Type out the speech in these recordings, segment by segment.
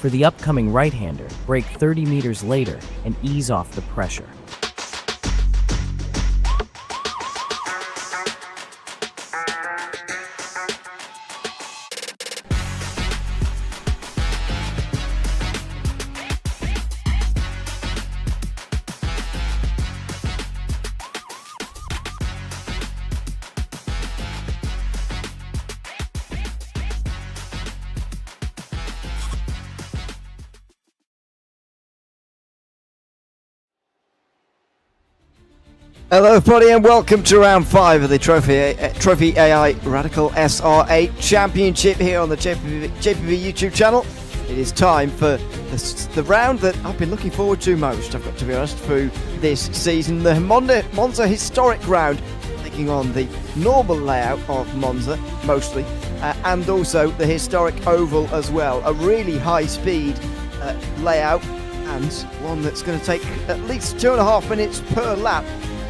For the upcoming right-hander, brake 30 meters later and ease off the pressure. Hello everybody and welcome to round 5 of the Trophi.Ai Radical SR8 Championship here on the JPV YouTube channel. It is time for the round that I've been looking forward to most, I've got to be honest, through this season. The Monza historic round, taking on the normal layout of Monza, mostly, and also the historic oval as well. A really high speed layout, and one that's going to take at least 2.5 minutes per lap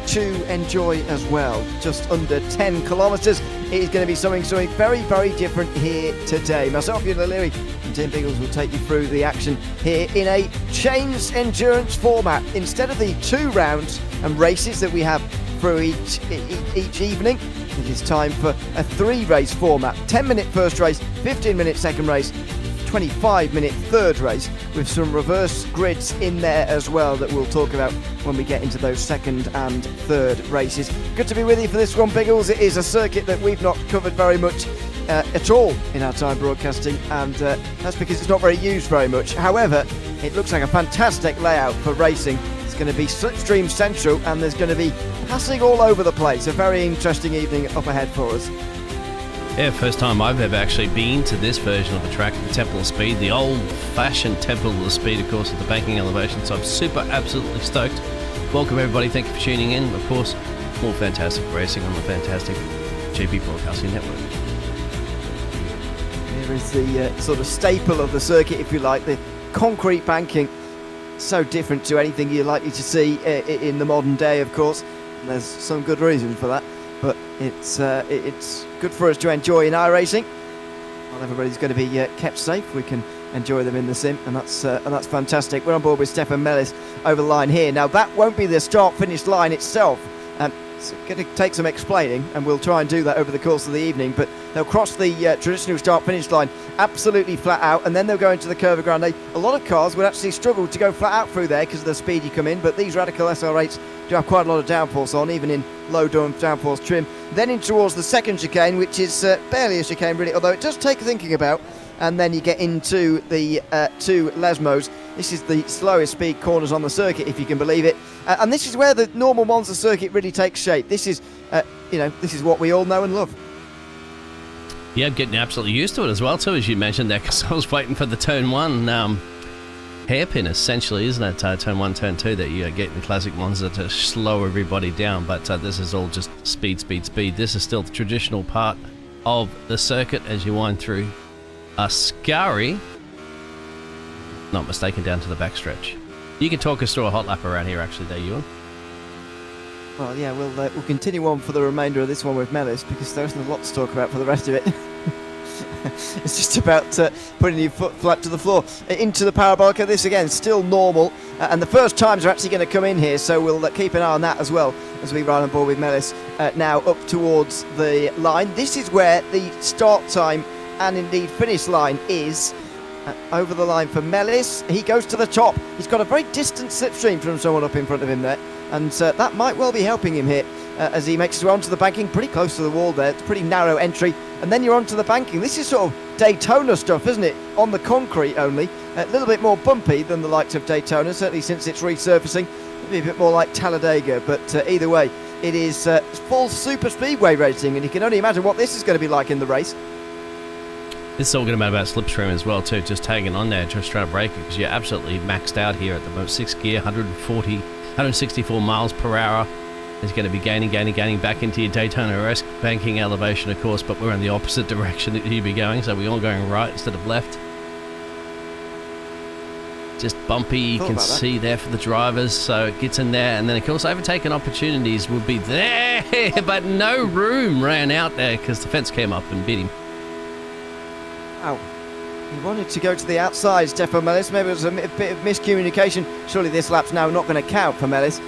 to enjoy as well. Just under 10 kilometres. It is going to be something very, very different here today. Myself, Ewan O'Leary, and Tim Biggles will take you through the action here in a changed endurance format. Instead of the 2 rounds and races that we have through each evening, it is time for a 3-race format. 10-minute first race, 15-minute second race, 25-minute third race, with some reverse grids in there as well that we'll talk about when we get into those second and third races. Good to be with you for this one, Biggles. It is a circuit that we've not covered very much at all in our time broadcasting, and that's because it's not very used very much. However, it looks like a fantastic layout for racing. It's going to be slipstream central, and there's going to be passing all over the place. A very interesting evening up ahead for us. Yeah, first time I've ever actually been to this version of the track, the Temple of Speed, the old-fashioned Temple of Speed, of course, at the banking elevation. So I'm absolutely stoked. Welcome everybody, thank you for tuning in. Of course, more fantastic racing on the fantastic GP Broadcasting Network. Here is the sort of staple of the circuit, if you like, the concrete banking. So different to anything you're likely to see in the modern day, of course. And there's some good reason for that. But it's good for us to enjoy in iRacing. While everybody's going to be kept safe, we can enjoy them in the sim, and that's fantastic. We're on board with Stefan Mellis over the line here. Now that won't be the start-finish line itself. It's going to take some explaining, and we'll try and do that over the course of the evening. But they'll cross the traditional start-finish line absolutely flat out, and then they'll go into the Curva Grande. A lot of cars would actually struggle to go flat out through there because of the speed you come in, but these Radical SR8s do have quite a lot of downforce on, even in low downforce trim. Then in towards the second chicane, which is barely a chicane really, although it does take thinking about. And then you get into the 2 Lesmos. This is the slowest speed corners on the circuit, if you can believe it. And this is where the normal Monza circuit really takes shape. This is, this is what we all know and love. Yeah, I'm getting absolutely used to it as well, too, as you mentioned there, because I was waiting for the Turn 1 hairpin, essentially, isn't it? Turn 1, Turn 2, that you get in classic Monza to slow everybody down. But this is all just speed. This is still the traditional part of the circuit as you wind through Ascari, not mistaken, down to the backstretch. You can talk us through a hot lap around here, actually, there, Ewan. Well, yeah, we'll continue on for the remainder of this one with Mellis, because there isn't a lot to talk about for the rest of it. It's just about putting your foot flat to the floor. Into the parabolica, this again, still normal. And the first times are actually going to come in here, so we'll keep an eye on that as well as we ride on board with Mellis now up towards the line. This is where the start time and indeed finish line is. Over the line for Mellis. He goes to the top. He's got a very distant slipstream from someone up in front of him there, and that might well be helping him here as he makes his way onto the banking, pretty close to the wall there. It's a pretty narrow entry, and then you're onto the banking. This is sort of Daytona stuff, isn't it? On the concrete only. A little bit more bumpy than the likes of Daytona, certainly since it's resurfacing. Maybe a bit more like Talladega, but either way, it is full super speedway racing, and you can only imagine what this is going to be like in the race. This is all going to be about slipstream as well, too, just tagging on there, just trying to break it, because you're absolutely maxed out here at the moment. 6th gear, 164 miles per hour. It's going to be gaining back into your Daytona-esque banking elevation, of course, but we're in the opposite direction that you'd be going, so we're all going right instead of left. Just bumpy, you can see there for the drivers, so it gets in there, and then of course overtaking opportunities would be there, but no room ran out there because the fence came up and beat him. Wow. He wanted to go to the outside, Stefan Mellis. Maybe it was a bit of miscommunication. Surely this lap's now not going to count for Mellis.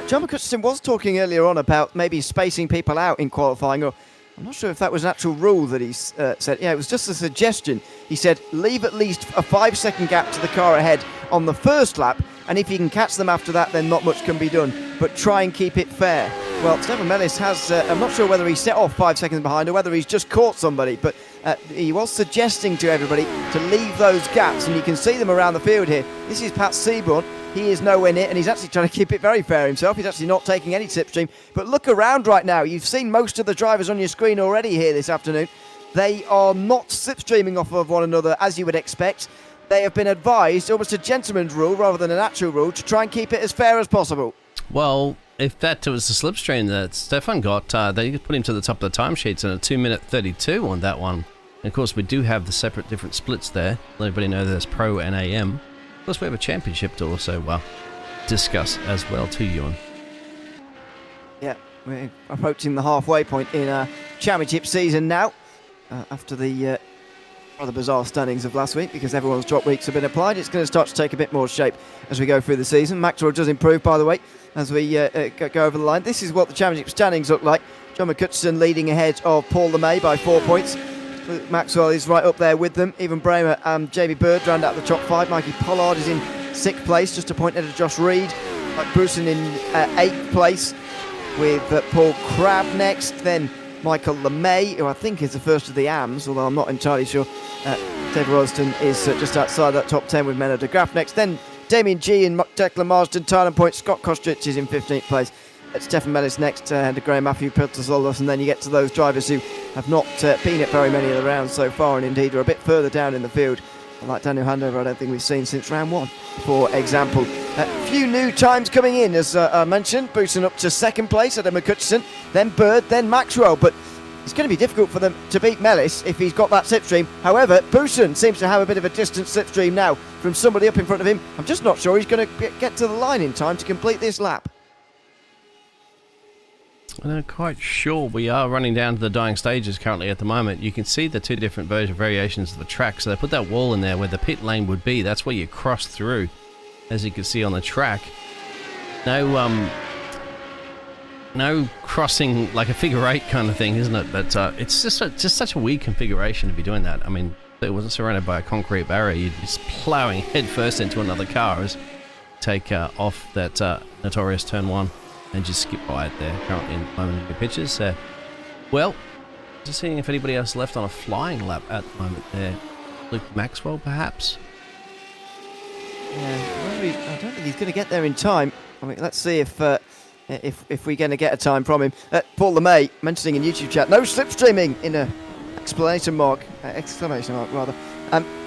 John McCutcheon was talking earlier on about maybe spacing people out in qualifying, or I'm not sure if that was an actual rule that he said. Yeah, it was just a suggestion. He said leave at least a 5-second gap to the car ahead on the first lap, and if you can catch them after that, then not much can be done. But try and keep it fair. Well, Stefan Mellis has, I'm not sure whether he set off 5 seconds behind or whether he's just caught somebody, but he was suggesting to everybody to leave those gaps, and you can see them around the field here. This is Pat Seaborn. He is nowhere near, and he's actually trying to keep it very fair himself. He's actually not taking any slipstream. But look around right now. You've seen most of the drivers on your screen already here this afternoon. They are not slipstreaming off of one another as you would expect. They have been advised, almost a gentleman's rule rather than a natural rule, to try and keep it as fair as possible. Well, if that was the slipstream that Stefan got, they put him to the top of the timesheets in a 2-minute 32 on that one. And of course, we do have the separate different splits there. Let everybody know there's Pro and AM. Of course, we have a championship to also discuss as well too, Ewan. Yeah, we're approaching the halfway point in our championship season now, after the rather bizarre standings of last week, because everyone's drop weeks have been applied. It's going to start to take a bit more shape as we go through the season. Maxwell does improve, by the way, as we go over the line. This is what the championship standings look like. John McCutcheon leading ahead of Paul LeMay by 4 points. Luke Maxwell is right up there with them. Ewan Bramer and Jamie Bird round out the top 5. Mikey Pollard is in 6th place, just a point ahead of Josh Reed. Mike Bruson in 8th place, with Paul Crabb next. Then Michael LeMay, who I think is the first of the AMs, although I'm not entirely sure. David Ralston is just outside that top 10 with Menno de Graaf next. Then Damien G and Declan Marsden, Tyler Point. Scott Kostrich is in 15th place. Stefan Mellis next, and Graham Matthew, Peter Zoldos, and then you get to those drivers who have not been at very many of the rounds so far, and indeed are a bit further down in the field. Like Daniel Handover, I don't think we've seen since round 1, for example. A few new times coming in, as I mentioned. Booson up to 2nd place, Adam McCutcheon, then Bird, then Maxwell, but it's going to be difficult for them to beat Mellis if he's got that slipstream. However, Booson seems to have a bit of a distant slipstream now from somebody up in front of him. I'm just not sure he's going to get to the line in time to complete this lap. I'm not quite sure. We are running down to the dying stages currently at the moment. You can see the two different variations of the track. So they put that wall in there where the pit lane would be. That's where you cross through, as you can see on the track. No crossing like a figure 8 kind of thing, isn't it? But it's just such a weird configuration to be doing that. I mean, it wasn't surrounded by a concrete barrier. You'd be ploughing head first into another car as take off that notorious turn 1. And just skip by it there currently in the moment of the pictures. Well, just seeing if anybody else left on a flying lap at the moment there. Luke Maxwell, perhaps? Yeah, I don't think he's going to get there in time. I mean, let's see if we're going to get a time from him. Paul LeMay mentioning in YouTube chat, no slipstreaming in a exclamation mark rather.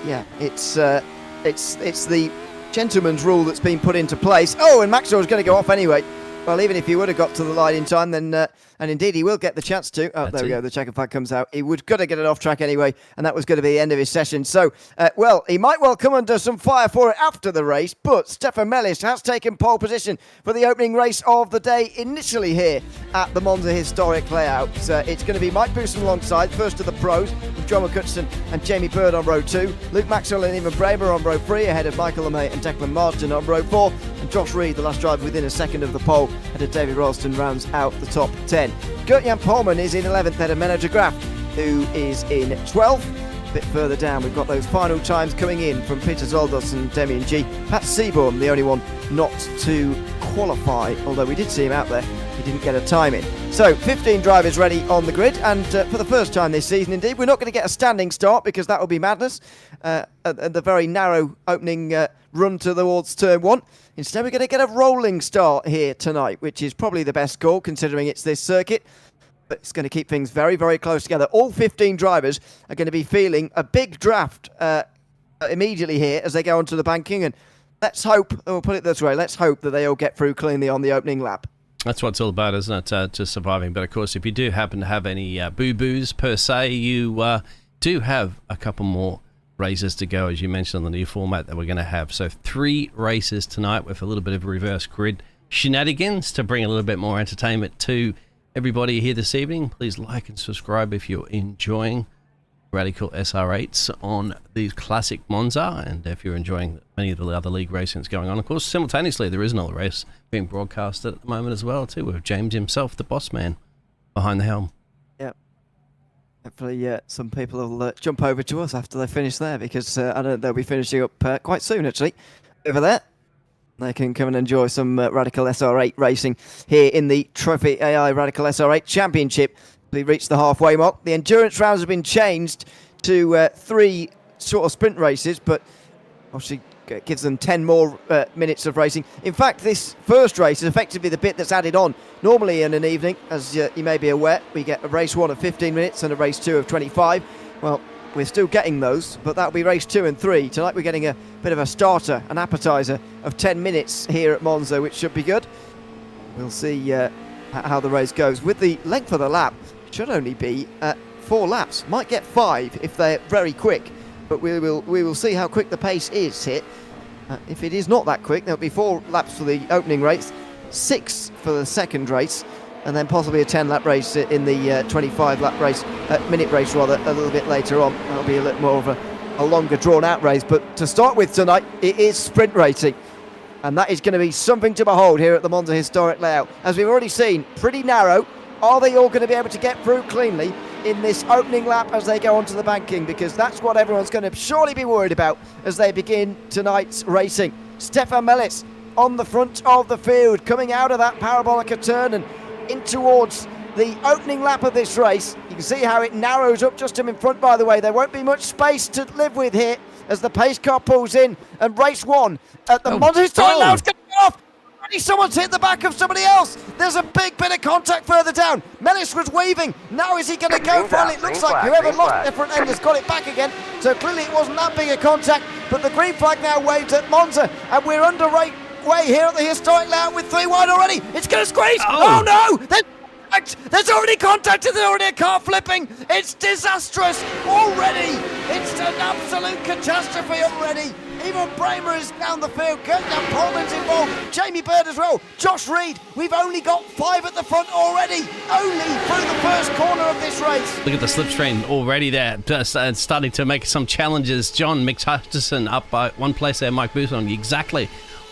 Yeah, it's the gentleman's rule that's been put into place. Oh, and Maxwell's going to go off anyway. Well, even if he would have got to the line in time, then, and indeed he will get the chance to. Oh, there we go, the checkered flag comes out. He would got to get it off track anyway, and that was going to be the end of his session. So, well, he might well come under some fire for it after the race, but Stefan Mellis has taken pole position for the opening race of the day initially here at the Monza Historic Layout. It's going to be Mike Booson alongside, first of the pros, with John McCutcheon and Jamie Bird on row 2, Luke Maxwell and Ewan Bramer on row 3, ahead of Michael LeMay and Declan Marsden on row 4, and Josh Reed, the last driver within a second of the pole, ahead of David Ralston, rounds out the top 10. Gert-Jan Polman is in 11th, ahead of Menno de Graaf, who is in 12th. A bit further down, we've got those final times coming in from Peter Zoldos and Damien G. Pat Seaborn, the only one not to qualify, although we did see him out there. He didn't get a time in. So, 15 drivers ready on the grid, and for the first time this season, indeed, we're not going to get a standing start because that would be madness at the very narrow opening run towards turn 1. Instead, we're going to get a rolling start here tonight, which is probably the best call considering it's this circuit. But it's going to keep things very, very close together. All 15 drivers are going to be feeling a big draft immediately here as they go onto the banking. And let's hope, we'll put it this way, let's hope that they all get through cleanly on the opening lap. That's what it's all about, isn't it? Just surviving. But of course, if you do happen to have any boo-boos per se, you do have a couple more races to go, as you mentioned, on the new format that we're going to have. So 3 races tonight with a little bit of reverse grid shenanigans to bring a little bit more entertainment to everybody here this evening. Please like and subscribe if you're enjoying Radical SR8s on the classic Monza, and if you're enjoying many of the other league racing that's going on, of course, simultaneously there is another race being broadcasted at the moment as well too, with James himself, the boss man, behind the helm. Yep. Hopefully some people will jump over to us after they finish there, because I know they'll be finishing up quite soon actually over there. They can come and enjoy some Radical SR8 racing here in the Trophi.Ai Radical SR8 Championship. We reached the halfway mark. The endurance rounds have been changed to 3 sort of sprint races, but obviously gives them 10 more minutes of racing. In fact, this first race is effectively the bit that's added on. Normally in an evening, as you may be aware, we get a race 1 of 15 minutes and a race 2 of 25. Well, we're still getting those, but that'll be race 2 and 3. Tonight we're getting a bit of a starter, an appetizer of 10 minutes here at Monza, which should be good. We'll see how the race goes. With the length of the lap, should only be 4 laps. Might get 5 if they're very quick, but we will see how quick the pace is here. If it is not that quick, there'll be 4 laps for the opening race, 6 for the second race, and then possibly a 10-lap race in the 25-lap race, minute race rather, a little bit later on. That'll be a little more of a longer drawn-out race. But to start with tonight, it is sprint racing, and that is going to be something to behold here at the Monza Historic Layout. As we've already seen, pretty narrow. Are they all going to be able to get through cleanly in this opening lap as they go onto the banking? Because that's what everyone's going to surely be worried about as they begin tonight's racing. Stefan Mellis on the front of the field, coming out of that parabolica turn and in towards the opening lap of this race. You can see how it narrows up just in front, by the way. There won't be much space to live with here as the pace car pulls in, and race 1 at the Monza Historic Layout's going to get off. Someone's hit the back of somebody else. There's a big bit of contact further down. Mellis was weaving. Now is he going to go for it? It looks like whoever lost the front end has got it back again. So clearly it wasn't that big a contact. But the green flag now waves at Monza, and we're underway here at the Historic Layout with 3 wide already. It's going to squeeze. Oh no! There's already contact. There's already a car flipping. It's disastrous already. It's an absolute catastrophe already. Even Bramer is down the field. Kurtdown Pullman's involved. Jamie Bird as well. Josh Reed. We've only got 5 at the front already. Only through the first corner of this race. Look at the slipstream already there. Starting to make some challenges. John McHutchison up by 1 place there. Mike Booth on exactly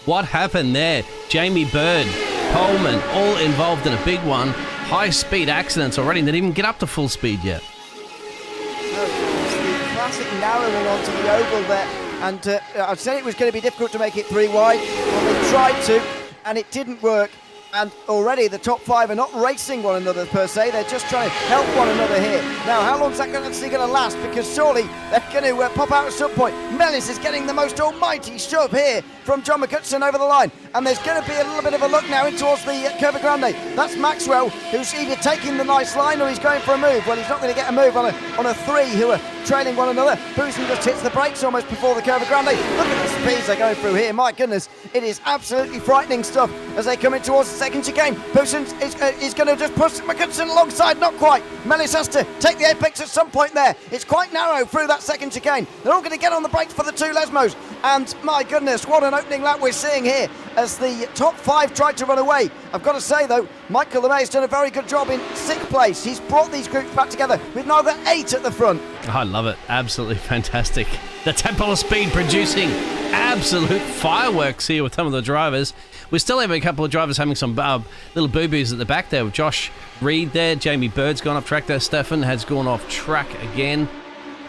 what happened there. Jamie Bird, Pullman, all involved in a big one. High-speed accidents already. They didn't even get up to full speed yet. No, it's the classic narrowing onto the oval there. And I said it was going to be difficult to make it 3 wide. Well, they tried to, and it didn't work. And already the top 5 are not racing one another per se. They're just trying to help one another here. Now, how long is that actually going to last? Because surely they're going to pop out at some point. Mellis is getting the most almighty shove here from John McHutchison over the line. And there's going to be a little bit of a look now in towards the Curva Grande. That's Maxwell, who's either taking the nice line or he's going for a move. Well, he's not going to get a move on a 3 who are trailing one another. Boosen just hits the brakes almost before the Curva Grande. Look at the speeds they're going through here. My goodness, it is absolutely frightening stuff as they come in towards the second chicane. Boosen is going to just push McHutchison alongside. Not quite. Mellis has to take the apex at some point there. It's quite narrow through that second chicane. They're all going to get on the brakes for the 2 Lesmos. And my goodness, what an opening lap we're seeing here as the top 5 tried to run away. I've got to say, though, Michael LeMay has done a very good job in 6th place. He's brought these groups back together with now the 8 at the front. I love it. Absolutely fantastic. The tempo of speed producing absolute fireworks here with some of the drivers. We're still having a couple of drivers having some little boo-boos at the back there with Josh Reed there. Jamie Bird's gone off track there. Stefan has gone off track again.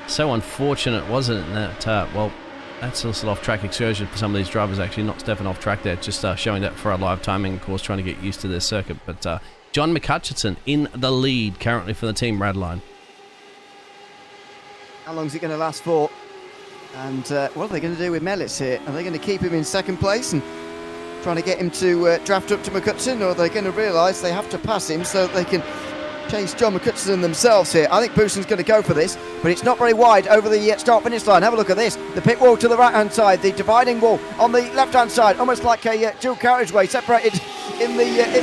So unfortunate, wasn't it? That, well, that's a little off-track excursion for some of these drivers, actually. Not Stefan off track there, just showing that for our live timing, of course, trying to get used to this circuit. But John McHutchison in the lead currently for the Team Radline. How long is it going to last for? And what are they going to do with Mellis here? Are they going to keep him in 2nd place and trying to get him to draft up to McHutchison, or are they going to realise they have to pass him so that they can chase John McHutchison themselves here? I think Boosen's going to go for this, but it's not very wide over the start-finish line. Have a look at this. The pit wall to the right-hand side, the dividing wall on the left-hand side, almost like a dual carriageway separated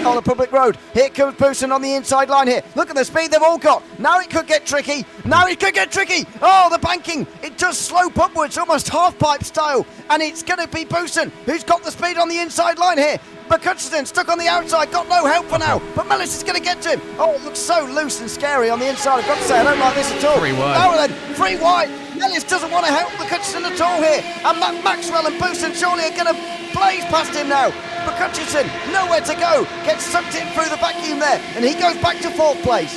on a public road. Here comes Boosen on the inside line here. Look at the speed they've all got. Now it could get tricky. Oh, the banking. It does slope upwards, almost half-pipe style. And it's going to be Boosen who's got the speed on the inside line here. McHutchison stuck on the outside, got no help for now, but Mellis is going to get to him. Oh, it looks so loose and scary on the inside. I've got to say, I don't like this at all. 3 wide then, free wide. Ellis doesn't want to help McCutcheon at all here. And Maxwell and Booston surely are going to blaze past him now. McCutcheon, nowhere to go. Gets sucked in through the vacuum there. And he goes back to 4th place.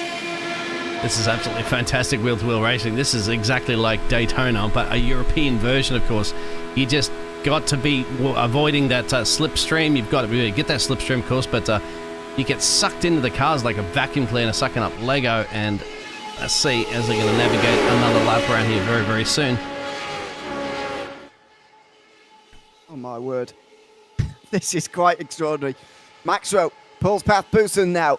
This is absolutely fantastic wheel-to-wheel racing. This is exactly like Daytona, but a European version, of course. You just got to be avoiding that slipstream. You've got to get that slipstream, of course, but you get sucked into the cars like a vacuum cleaner sucking up Lego, and let's see as they're going to navigate another lap around here very, very soon. Oh, my word. This is quite extraordinary. Maxwell pulls past Booston now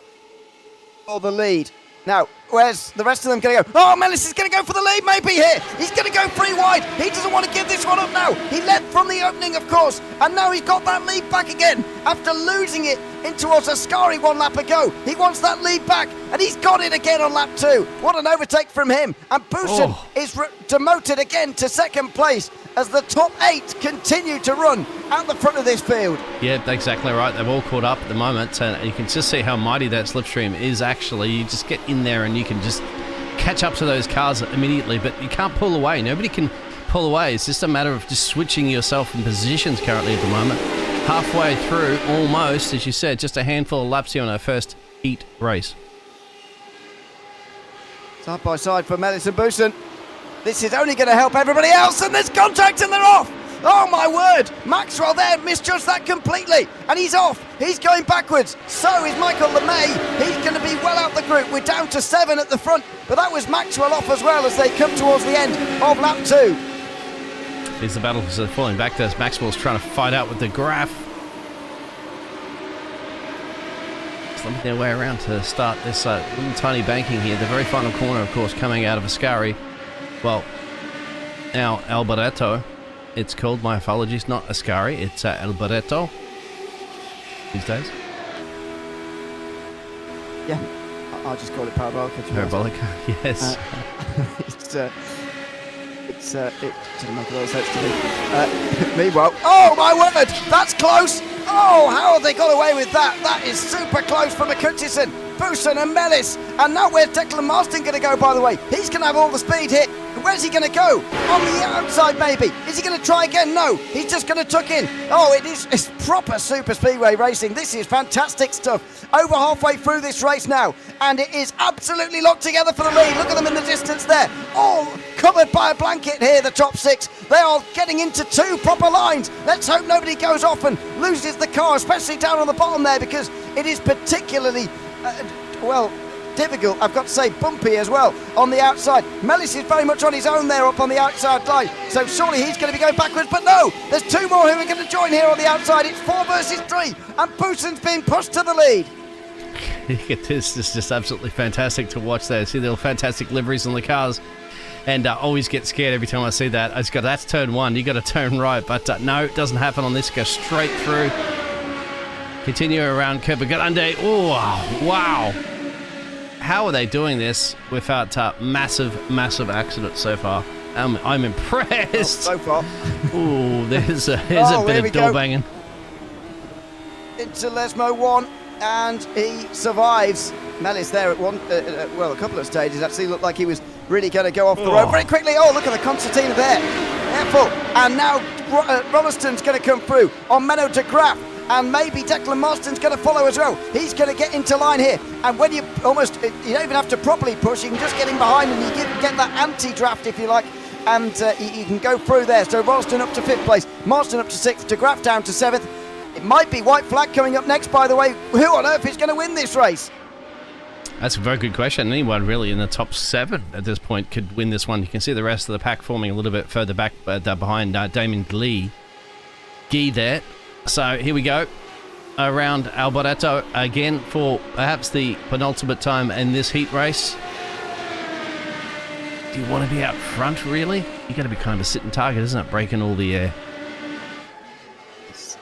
for the lead. Now, where's the rest of them going to go? Oh, Mellis is going to go for the lead maybe here. He's going to go free wide. He doesn't want to give this one up now. He led from the opening, of course, and now he's got that lead back again after losing it in towards Ascari 1 lap ago. He wants that lead back, and he's got it again on lap 2. What an overtake from him. And Booston is demoted again to 2nd place as the top 8 continue to run out the front of this field. Yeah, exactly right. They've all caught up at the moment, and you can just see how mighty that slipstream is actually. You just get in there and you can just catch up to those cars immediately, but you can't pull away. Nobody can pull away. It's just a matter of just switching yourself in positions currently at the moment. Halfway through, almost, as you said, just a handful of laps here on our first heat race. Side by side for Mellis and Booston. This is only going to help everybody else, and there's contact and they're off. Oh my word, Maxwell there misjudged that completely, and he's off. He's going backwards. So is Michael LeMay. He's going to be well out the group. We're down to 7 at the front, but that was Maxwell off as well as they come towards the end of lap 2. Here's the battle because they're falling back there as Maxwell's trying to fight out with the graph. Slumping their way around to start this little tiny banking here. The very final corner, of course, coming out of Ascari. Well, now Alboreto, it's called. My apologies, not Ascari, it's Alboreto these days. Yeah, I'll just call it Parabolica. Parabolica, yes. It doesn't make a lot of sense to me. Meanwhile, oh my word, that's close. Oh, how have they got away with that? That is super close from McCutcheon, Booston and Mellis. And now where's Declan Marston going to go, by the way? He's going to have all the speed here. Where's he going to go? On the outside, maybe. Is he going to try again? No. He's just going to tuck in. Oh, it's proper super speedway racing. This is fantastic stuff. Over halfway through this race now, and it is absolutely locked together for the lead. Look at them in the distance there. All covered by a blanket here, the top 6. They are getting into 2 proper lines. Let's hope nobody goes off and loses the car, especially down on the bottom there, because it is particularly, difficult, I've got to say bumpy as well on the outside. Mellis is very much on his own there up on the outside line, so surely he's going to be going backwards, but no, there's 2 more who are going to join here on the outside. It's 4 versus 3, and Booston's being pushed to the lead. This is just absolutely fantastic to watch there. See the fantastic liveries on the cars, and always get scared every time I see that. That's turn 1, you got to turn right, but no, it doesn't happen on this. Go straight through, continue around Curva Grande. Oh wow, how are they doing this without massive accidents so far? I'm impressed. Well, so far. Ooh, there's a bit of door banging. Into Lesmo 1, and he survives. Mellis there at a couple of stages actually looked like he was really going to go off the road very quickly. Oh, look at the concertina there. Careful. And now Rolliston's going to come through on Menno de Graaf. And maybe Declan Marston's going to follow as well. He's going to get into line here. And when you don't even have to properly push, you can just get in behind and you get that anti-draft, if you like, and you can go through there. So Rolliston up to 5th place, Marston up to 6th, de Graaf down to 7th. It might be white flag coming up next, by the way. Who on earth is going to win this race? That's a very good question. Anyone really in the top 7 at this point could win this one. You can see the rest of the pack forming a little bit further back behind Damon Guy there. So here we go, around Alboreto again for perhaps the penultimate time in this heat race. Do you want to be out front, really? You got to be kind of a sitting target, isn't it? Breaking all the air.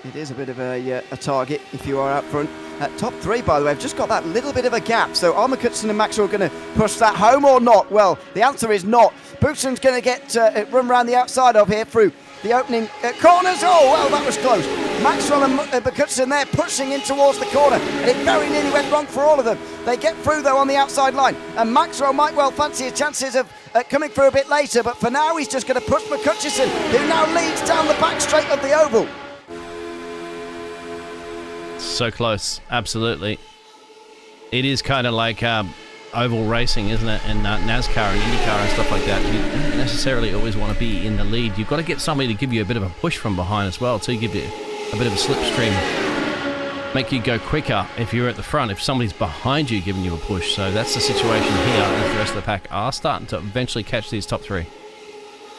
It is a bit of a target if you are out front. Top 3, by the way, have just got that little bit of a gap. So are McCutcheon and Maxwell going to push that home or not? Well, the answer is not. Booston's going to get run around the outside of here through the opening corners. Oh, well, that was close. Maxwell and McCutcheon there pushing in towards the corner, and it very nearly went wrong for all of them. They get through, though, on the outside line, and Maxwell might well fancy his chances of coming through a bit later, but for now he's just going to push McCutcheon, who now leads down the back straight of the oval. So close, absolutely. It is kind of like oval racing, isn't it? And NASCAR and IndyCar and stuff like that. You don't necessarily always want to be in the lead. You've got to get somebody to give you a bit of a push from behind as well, to give you a bit of a slipstream, make you go quicker if you're at the front, if somebody's behind you giving you a push. So that's the situation here as the rest of the pack are starting to eventually catch these top three.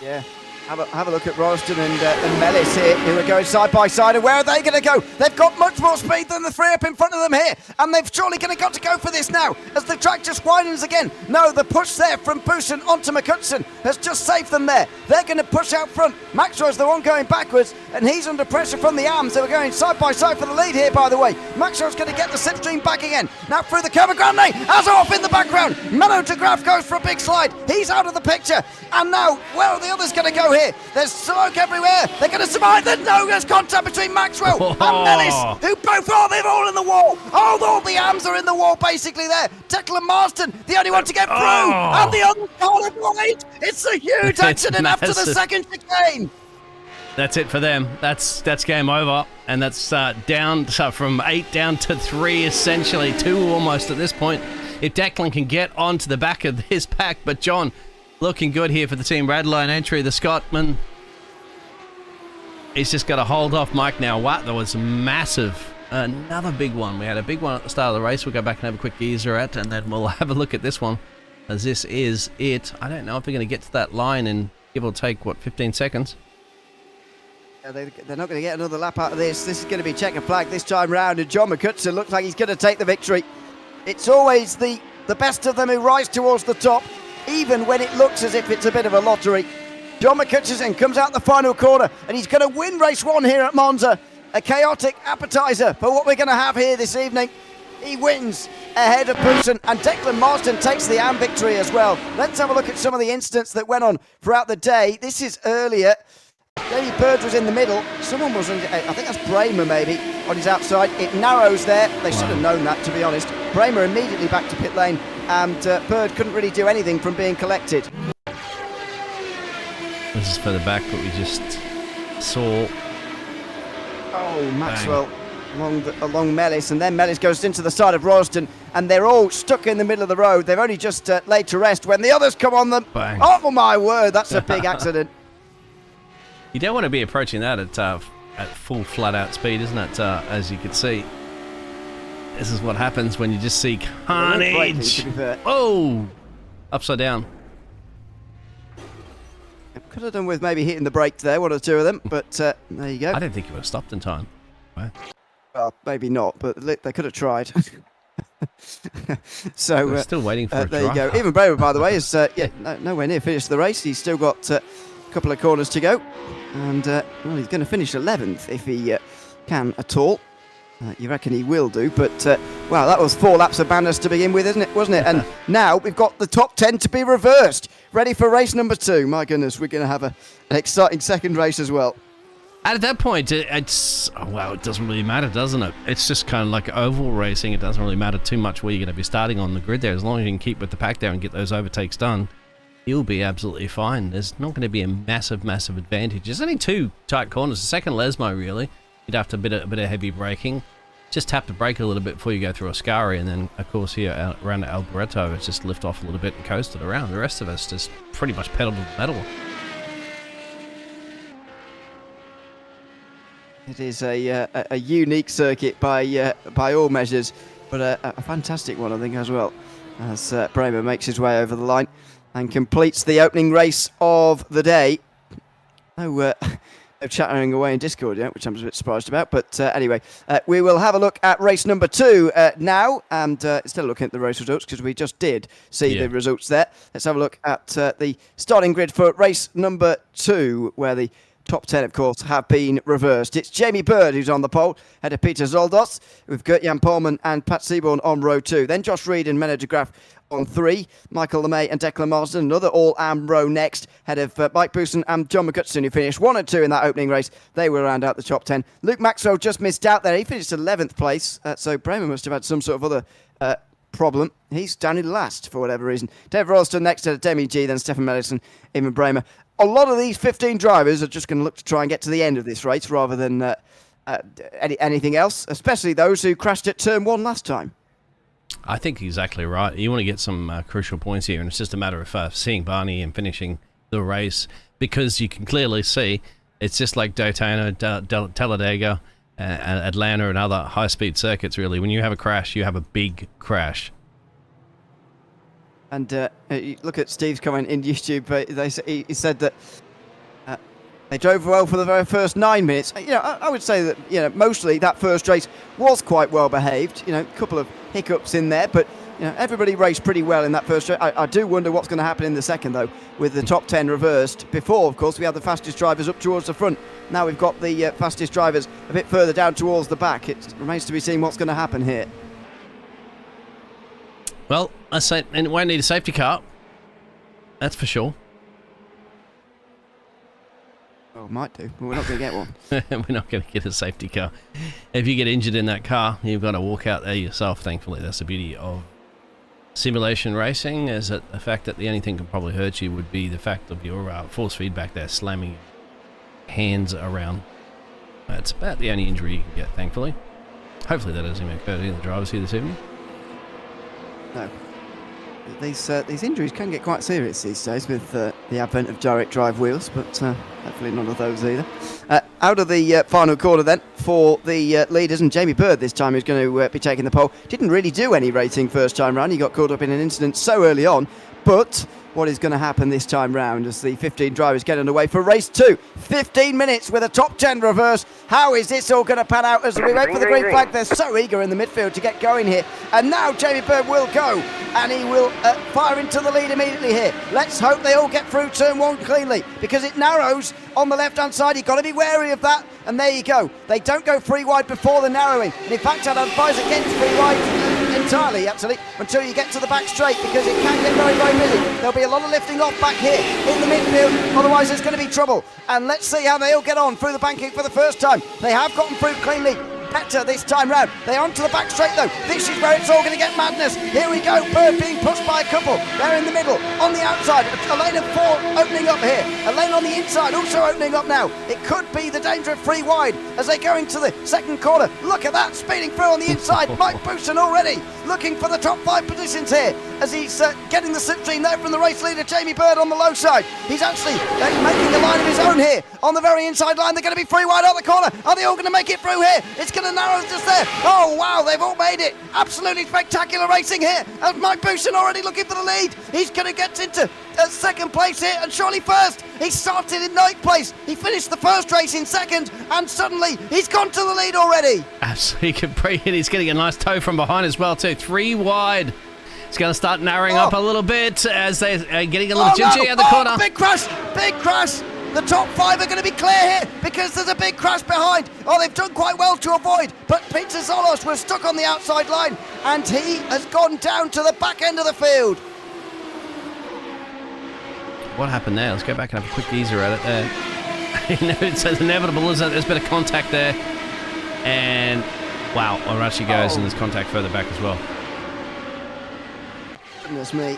Yeah. Have a look at Ralston and Mellis here, who are going side by side. And where are they going to go? They've got much more speed than the three up in front of them here. And they've surely got to go for this now, as the track just widens again. No, the push there from Boosen onto McCutcheon has just saved them there. They're going to push out front. Maxwell's the one going backwards, and he's under pressure from the arms. They were going side by side for the lead here, by the way. Maxwell's going to get the slipstream back again. Now through the cover ground, Azov in the background. Mano de Graaf goes for a big slide. He's out of the picture. And now, where are the others going to go here? There's smoke everywhere. They're going to survive. There's contact between Maxwell and Mellis, who they're all in the wall. Oh, all the arms are in the wall basically there. Declan Marston, the only one to get through. And the other corner right. It's a huge accident after the second chicane. That's it for them. That's game over. And that's down from 8 down to 3, essentially. 2 almost at this point. If Declan can get onto the back of his pack. But John, looking good here for the Team Radline entry. The Scotsman, he's just got to hold off Mike now. What? That was massive. Another big one. We had a big one at the start of the race. We'll go back and have a quick geezer at, and then we'll have a look at this one, as this is it. I don't know if they're going to get to that line in give or take, 15 seconds? Yeah, they're not going to get another lap out of this. This is going to be checker flag this time round, and John McCutcheon looks like he's going to take the victory. It's always the best of them who rise towards the top, even when it looks as if it's a bit of a lottery. John McCutcheon comes out the final corner, and he's going to win race 1 here at Monza. A chaotic appetizer for what we're going to have here this evening. He wins ahead of Boosen, and Declan Marston takes the AM victory as well. Let's have a look at some of the incidents that went on throughout the day. This is earlier. Jamie Bird was in the middle. Someone was, I think that's Bramer maybe, on his outside. It narrows there. They should have known that, to be honest. Bramer immediately back to pit lane, and Bird couldn't really do anything from being collected. This is further back, but we just saw... Oh, Maxwell along Mellis, and then Mellis goes into the side of Ralston, and they're all stuck in the middle of the road. They've only just laid to rest when the others come on them. Bang. Oh my word, that's a big accident. You don't want to be approaching that at full flat-out speed, isn't it? As you can see, this is what happens when you just see carnage. Oh, upside down. Could have done with maybe hitting the brake there, one or two of them, but there you go. I don't think he would have stopped in time. Right. Well, maybe not, but they could have tried. So we're still waiting for a there you go. Even Braver, by the way, is nowhere near finished the race. He's still got a couple of corners to go, and well, he's going to finish 11th if he can at all. You reckon he will do, but wow, that was 4 laps of madness to begin with, wasn't it? And now we've got the top 10 to be reversed, ready for race number 2. My goodness, we're going to have an exciting second race as well. And at that point, it doesn't really matter, doesn't it? It's just kind of like oval racing. It doesn't really matter too much where you're going to be starting on the grid there. As long as you can keep with the pack there and get those overtakes done, you'll be absolutely fine. There's not going to be a massive advantage. There's only 2 tight corners. The second Lesmo, really. You'd have to a bit of heavy braking. Just tap the brake a little bit before you go through Ascari, and then, of course, here around Alboreto, it's just lift off a little bit and coast it around. The rest of us just pretty much pedal to the metal. It is a unique circuit by all measures, but a fantastic one, I think, as well, as Bramer makes his way over the line and completes the opening race of the day. No chattering away in Discord yet, which I'm a bit surprised about. But anyway, we will have a look at race number 2 now, and still looking at the race results because we just did see the results there. Let's have a look at the starting grid for race number 2, where the top 10, of course, have been reversed. It's Jamie Bird who's on the pole, ahead of Peter Zoldos, with Gert-Jan Polman and Pat Seaborn on row 2. Then Josh Reed and Menno de Graaf on 3. Michael LeMay and Declan Marsden, another all-AM row next, ahead of Mike Boosen and John McCutcheon, who finished 1 and 2 in that opening race. They will round out the top 10. Luke Maxwell just missed out there. He finished 11th place, so Bramer must have had some sort of other problem. He's down in last for whatever reason. Dave Ralston next to Demi G, then Stefan Madison, Ewan Bramer. A lot of these 15 drivers are just going to look to try and get to the end of this race rather than anything else, especially those who crashed at turn 1 last time. I think exactly right. You want to get some crucial points here, and it's just a matter of seeing Barney and finishing the race, because you can clearly see it's just like Daytona, Talladega, Atlanta, and other high-speed circuits, really. When you have a crash, you have a big crash. And look at Steve's comment in YouTube. He said that they drove well for the very first 9 minutes. I would say that mostly that first race was quite well behaved. A couple of hiccups in there, but everybody raced pretty well in that first race. I do wonder what's going to happen in the second, though, with the top 10 reversed. Before, of course, we had the fastest drivers up towards the front. Now we've got the fastest drivers a bit further down towards the back. It remains to be seen what's going to happen here. Well, I say, and it won't need a safety car. That's for sure. Well, might do, but we're not going to get one. We're not going to get a safety car. If you get injured in that car, you've got to walk out there yourself, thankfully. That's the beauty of simulation racing, is that the fact that the only thing that can probably hurt you would be the fact of your force feedback there, slamming your hands around. That's about the only injury you can get, thankfully. Hopefully that doesn't occur to any of the drivers here this evening. No. These injuries can get quite serious these days with the advent of direct drive wheels, but hopefully none of those either. Out of the final quarter then for the leaders, and Jamie Bird this time is going to be taking the pole. Didn't really do any racing first time round. He got caught up in an incident so early on, but what is going to happen this time round as the 15 drivers get underway for race 2? 15 minutes with a top 10 reverse. How is this all going to pan out as we wait for the green flag? They're so eager in the midfield to get going here. And now Jamie Bird will go, and he will fire into the lead immediately here. Let's hope they all get through turn 1 cleanly, because it narrows on the left-hand side. You've got to be wary of that. And there you go. They don't go free wide before the narrowing. And in fact, I'd advise against free wide entirely, actually, until you get to the back straight, because it can get very, very busy. There'll be a lot of lifting off back here in the midfield, otherwise there's going to be trouble. And let's see how they all get on through the banking for the first time. They have gotten through cleanly. Better this time round. They're onto the back straight though. This is where it's all going to get madness. Here we go. Bird being pushed by a couple. They're in the middle. On the outside, a lane of 4 opening up here. A lane on the inside also opening up now. It could be the danger of free wide as they go into the second corner. Look at that, speeding through on the inside. Mike Booson already looking for the top 5 positions here as he's getting the slipstream there from the race leader Jamie Bird on the low side. He's actually making a line of his own here on the very inside line. They're going to be free wide out the corner. Are they all going to make it through here? It's going to narrow just there. Oh wow, they've all made it. Absolutely spectacular racing here. And Mike Booson already looking for the lead. He's going to get into second place here and surely first. He started in 9th place. He finished the first race in 2nd, and suddenly he's gone to the lead already. Absolutely brilliant. He's getting a nice tow from behind as well too. 3 wide. It's going to start narrowing up a little bit as they're getting a little gingy out of the corner. Big crash! Big crash! The top 5 are going to be clear here because there's a big crash behind. Oh, they've done quite well to avoid, but Peter Zolos was stuck on the outside line and he has gone down to the back end of the field. What happened there? Let's go back and have a quick geezer at it there. It's inevitable, isn't it? There's a bit of contact there. And wow, Arashi goes and there's contact further back as well. Goodness me.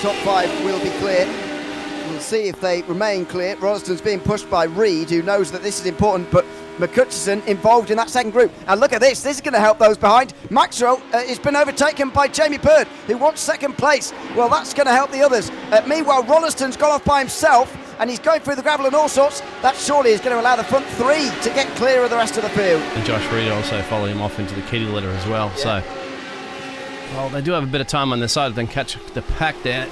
Top 5 will be clear. We'll see if they remain clear. Rollston's being pushed by Reed, who knows that this is important, but McCutcheon involved in that second group. And look at this. This is going to help those behind. Maxwell has been overtaken by Jamie Bird, who wants second place. Well, that's going to help the others. Meanwhile, Rollston's gone off by himself, and he's going through the gravel and all sorts. That surely is going to allow the front 3 to get clear of the rest of the field. And Josh Reed also followed him off into the kitty litter as well. Yeah. So, well, they do have a bit of time on their side to then catch the pack there.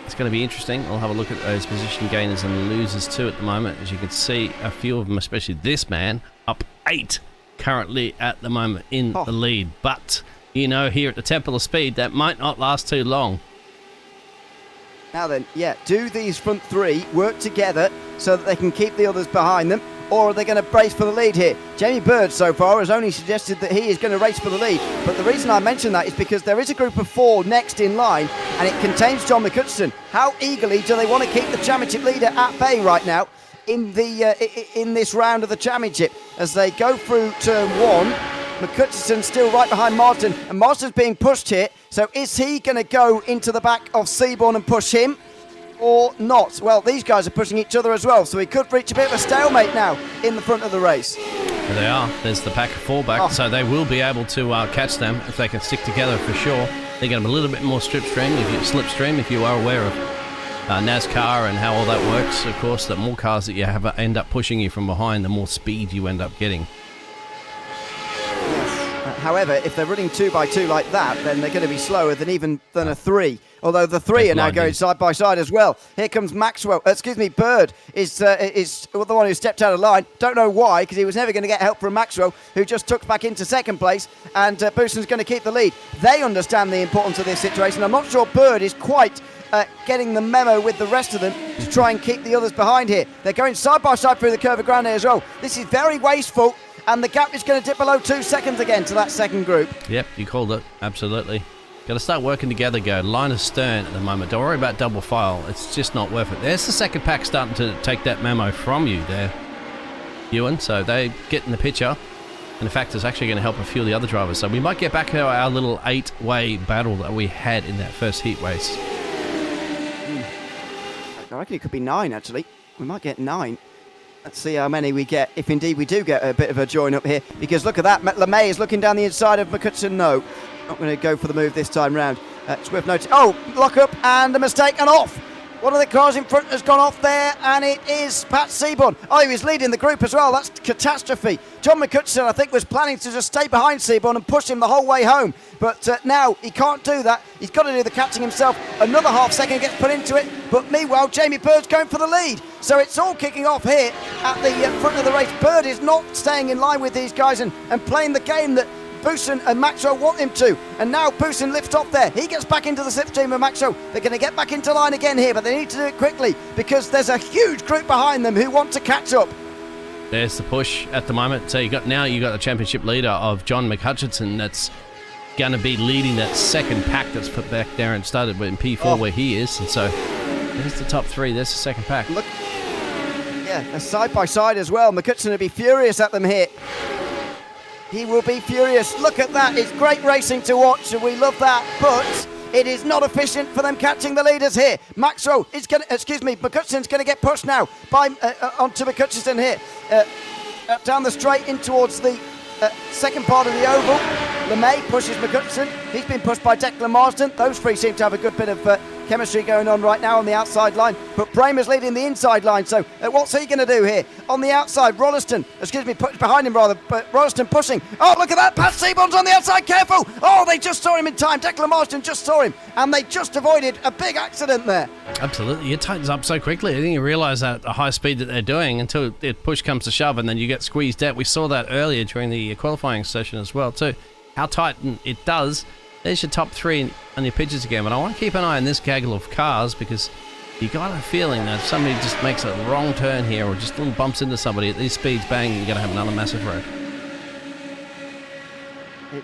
It's going to be interesting. I'll have a look at those position gainers and losers too at the moment. As you can see, a few of them, especially this man, up 8 currently at the moment in the lead. But, you know, here at the Temple of Speed, that might not last too long. Now then, do these front 3 work together so that they can keep the others behind them? Or are they going to brace for the lead here? Jamie Bird so far has only suggested that he is going to race for the lead. But the reason I mention that is because there is a group of 4 next in line, and it contains John McCutcheon. How eagerly do they want to keep the championship leader at bay right now in this round of the championship? As they go through turn 1, McCutcheon's still right behind Marsden, and Marsden's being pushed here. So is he going to go into the back of Seaborn and push him, or not? Well, these guys are pushing each other as well, so he could reach a bit of a stalemate now in the front of the race. There they are. There's the pack of fallback, so they will be able to catch them if they can stick together for sure. They get them a little bit more slipstream, if you are aware of NASCAR and how all that works. Of course, the more cars that you have end up pushing you from behind, the more speed you end up getting. However, if they're running 2x2 like that, then they're going to be slower than a 3. Although the 3 are now going side by side as well. Here comes Bird is the one who stepped out of line. Don't know why, because he was never going to get help from Maxwell, who just took back into second place, and Booson's going to keep the lead. They understand the importance of this situation. I'm not sure Bird is quite getting the memo with the rest of them to try and keep the others behind here. They're going side by side through the Curva Grande as well. This is very wasteful, and the gap is going to dip below 2 seconds again to that second group. Yep, you called it. Absolutely. Got to start working together, go. Line of stern at the moment. Don't worry about double file. It's just not worth it. There's the second pack starting to take that memo from you there, Ewan. So they get in the picture. And in fact, it's actually going to help a few of the other drivers. So we might get back to our little 8-way battle that we had in that first heat race. I reckon it could be 9, actually. We might get 9. Let's see how many we get, if indeed we do get a bit of a join up here. Because look at that, LeMay is looking down the inside of McCutcheon. No, not going to go for the move this time round. Swift notice. Oh, lock up and a mistake and off. One of the cars in front has gone off there, and it is Pat Seaborn. Oh, he was leading the group as well. That's catastrophe. John McCutcheon, I think, was planning to just stay behind Seaborn and push him the whole way home. But now he can't do that. He's got to do the catching himself. Another half second gets put into it. But meanwhile, Jamie Bird's going for the lead. So it's all kicking off here at the front of the race. Bird is not staying in line with these guys and playing the game that Booson and Maxwell want him to. And now Booson lifts off there. He gets back into the slipstream of Maxwell. They're going to get back into line again here, but they need to do it quickly because there's a huge group behind them who want to catch up. There's the push at the moment. So you got the championship leader of John McHutchinson that's going to be leading that second pack that's put back there and started in P4 where he is. And so there's the top 3. There's the second pack. Look, yeah, they're side by side as well. McCutcheon will be furious at them here. He will be furious. Look at that. It's great racing to watch, and we love that. But it is not efficient for them catching the leaders here. Maxwell is going to, McCutcheon's going to get pushed now by onto McCutcheon here. Down the straight in towards the second part of the oval. LeMay pushes McCutcheon. He's been pushed by Declan Marsden. Those 3 seem to have a good bit of chemistry going on right now on the outside line. But Bramer's leading the inside line. So what's he going to do here? On the outside, behind him rather. But Rolliston pushing. Oh, look at that. Pat Seaborn's on the outside. Careful. Oh, they just saw him in time. Declan Marsden just saw him. And they just avoided a big accident there. Absolutely. It tightens up so quickly. I didn't even realise that the high speed that they're doing until the push comes to shove and then you get squeezed out. We saw that earlier during the qualifying session as well too. How tight it does. There's your top 3 on your pictures again. But I want to keep an eye on this gaggle of cars because you got a feeling that if somebody just makes a wrong turn here or just little bumps into somebody at these speeds, bang, you're going to have another massive wreck.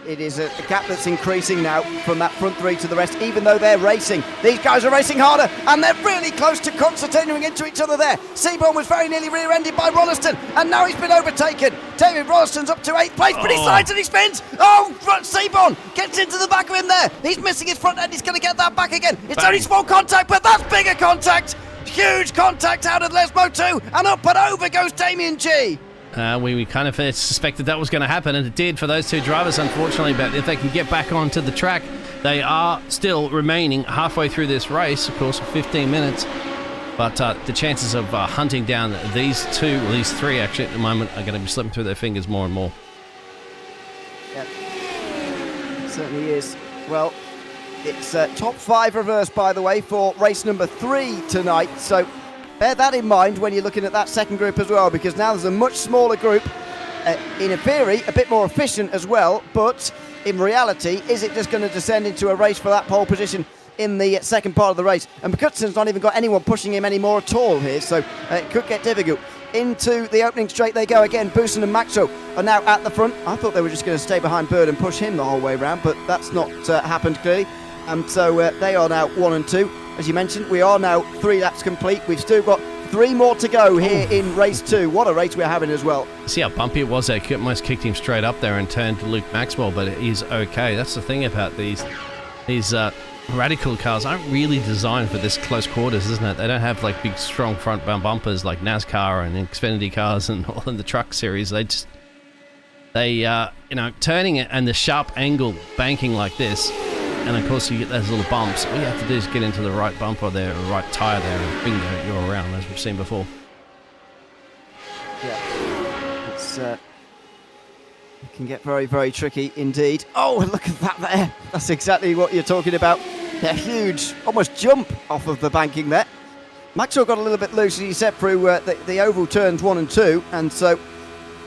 It is a gap that's increasing now from that front 3 to the rest, even though they're racing. These guys are racing harder, and they're really close to continuing into each other there. Seaborn was very nearly rear-ended by Rolliston, and now he's been overtaken. David Rolliston's up to 8th place, but he slides and he spins. Oh, Seaborn gets into the back of him there. He's missing his front end. He's going to get that back again. It's only small contact, but that's bigger contact. Huge contact out of Lesmo 2, and up and over goes Damien G. We kind of suspected that was going to happen, and it did for those 2 drivers, unfortunately. But if they can get back onto the track, they are still remaining halfway through this race, of course, for 15 minutes. But the chances of hunting down these 3 actually at the moment are going to be slipping through their fingers more and more. Yeah, it certainly is. Well, it's top 5 reverse, by the way, for race number 3 tonight. So bear that in mind when you're looking at that second group as well, because now there's a much smaller group. In theory, a bit more efficient as well, but in reality, is it just going to descend into a race for that pole position in the second part of the race? And McCutcheon's not even got anyone pushing him anymore at all here, so it could get difficult. Into the opening straight they go again. Booson and Maxwell are now at the front. I thought they were just going to stay behind Bird and push him the whole way round, but that's not happened clearly. And so they are now 1 and 2. As you mentioned, we are now 3 laps complete. We've still got 3 more to go here in race 2. What a race we're having as well. See how bumpy it was there? Almost kicked him straight up there and turned to Luke Maxwell, but he's okay. That's the thing about these radical cars aren't really designed for this close quarters, isn't it? They don't have like big, strong front bumpers like NASCAR and Xfinity cars and all in the truck series. Turning it and the sharp angle banking like this, and of course you get those little bumps. All you have to do is get into the right bumper there, or right tyre there, and bingo, you're around, as we've seen before. Yeah, it can get very, very tricky indeed. Oh, look at that there. That's exactly what you're talking about. A huge, almost jump off of the banking there. Maxwell got a little bit loose, as he said, through the oval turns 1 and 2, and so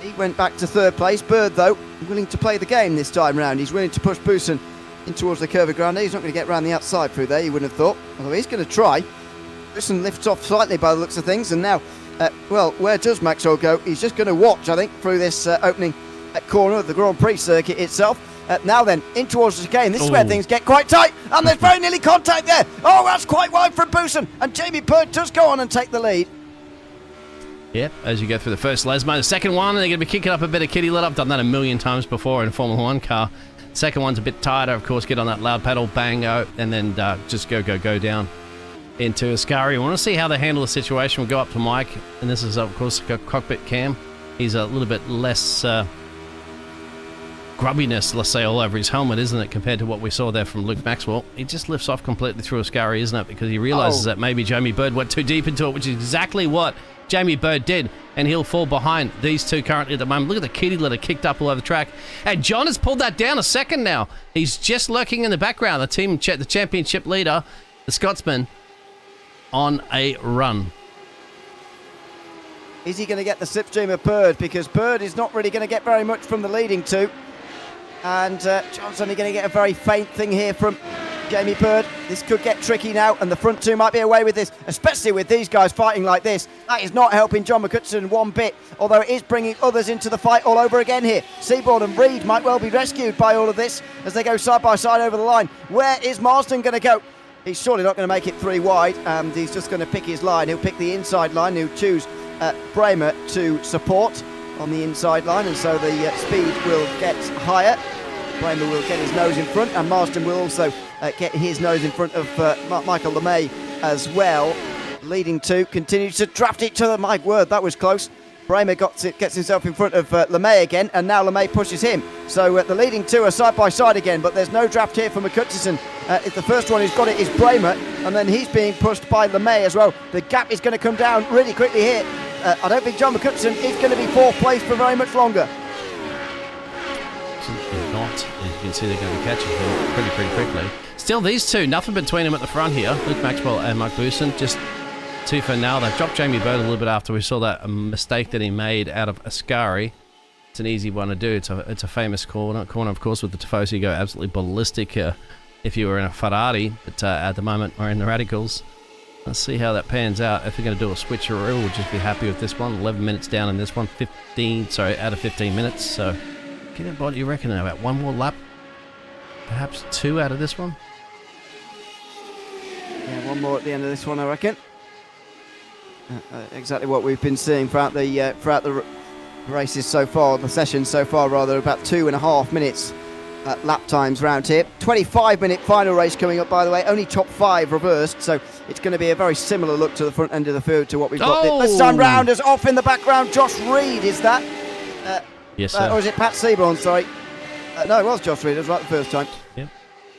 he went back to 3rd place. Bird, though, willing to play the game this time round. He's willing to push Boosen in towards the curve of ground. He's not going to get round the outside through there, you wouldn't have thought. Although he's going to try. Boosen lifts off slightly by the looks of things, and now, where does Maxwell go? He's just going to watch, I think, through this opening corner of the Grand Prix circuit itself. Now then, in towards the chicane. This is where things get quite tight, and there's very nearly contact there. Oh, that's quite wide from Boosen, and Jamie Bird does go on and take the lead. Yep, as you go through the first Lesmo. The second one, they're going to be kicking up a bit of kitty litter. I've done that a million times before in a Formula 1 car. Second one's a bit tighter, of course, get on that loud pedal, bango, and then just go down into Ascari. We want to see how they handle the situation. We'll go up to Mike, and this is, of course, cockpit cam. He's a little bit less grubbiness, let's say, all over his helmet, isn't it, compared to what we saw there from Luke Maxwell. He just lifts off completely through Ascari, isn't it, because he realizes that maybe Jamie Bird went too deep into it, which is exactly what Jamie Bird did, and he'll fall behind these two currently at the moment. Look at the kitty litter kicked up all over the track, and John has pulled that down a second now. He's just lurking in the background. The championship leader, the Scotsman, on a run. Is he going to get the slipstream of Bird? Because Bird is not really going to get very much from the leading two. And John's only going to get a very faint thing here from Jamie Bird. This could get tricky now, and the front two might be away with this, especially with these guys fighting like this. That is not helping John McCutcheon one bit, although it is bringing others into the fight all over again here. Seaborn and Reed might well be rescued by all of this as they go side by side over the line. Where is Marsden going to go? He's surely not going to make it 3 wide, and he's just going to pick his line. He'll pick the inside line. He'll choose Bramer to support on the inside line, and so the speed will get higher. Bramer will get his nose in front, and Marsden will also get his nose in front of Michael LeMay as well. Leading two continues to draft each other. My word, that was close. Bramer gets himself in front of LeMay again, and now LeMay pushes him. So the leading two are side by side again, but there's no draft here for McCutcheon. The first one who's got it is Bramer, and then he's being pushed by LeMay as well. The gap is going to come down really quickly here. I don't think John McCutcheon is going to be 4th place for very much longer. Not. As you can see, they're going to be catching him pretty quickly. Still, these two, nothing between them at the front here. Luke Maxwell and Mike Boosen, just 2 for now. They've dropped Jamie Bird a little bit after we saw that mistake that he made out of Ascari. It's an easy one to do. It's a famous corner, of course, with the Tifosi go absolutely ballistic if you were in a Ferrari. But at the moment, we're in the Radicals. Let's see how that pans out. If we're going to do a switcheroo, we'll just be happy with this one. 11 minutes down in this one. Out of 15 minutes. So, what do you reckon about 1 more lap? Perhaps 2 out of this one? Yeah, 1 more at the end of this one, I reckon. Exactly what we've been seeing throughout the races so far, the session so far, rather, about 2.5 minutes lap times round here. 25-minute final race coming up, by the way. Only top 5 reversed, so it's going to be a very similar look to the front end of the field to what we've got this time round. As off in the background, Josh Reed, is that? Yes, sir. Or is it Pat Seaborn, sorry? No, it was Josh Reed. I was right the first time. Yep.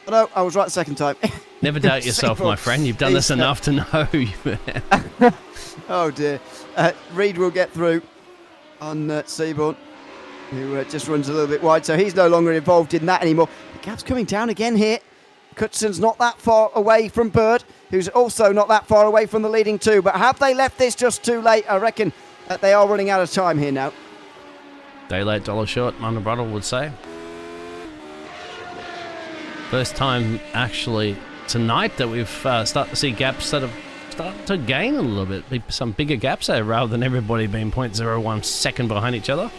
Oh, no, I was right the second time. Never doubt yourself, my friend. You've done this enough to know. Oh, dear. Reed will get through on Seaborn, who just runs a little bit wide, so he's no longer involved in that anymore. The gap's coming down again here. Cutchison's not that far away from Bird, who's also not that far away from the leading two, but have they left this just too late? I reckon that they are running out of time here now. Day late, dollar short, Mona Brottle would say. First time, actually, tonight that we've started to see gaps that have started to gain a little bit. Some bigger gaps there, rather than everybody being 0.01 second behind each other.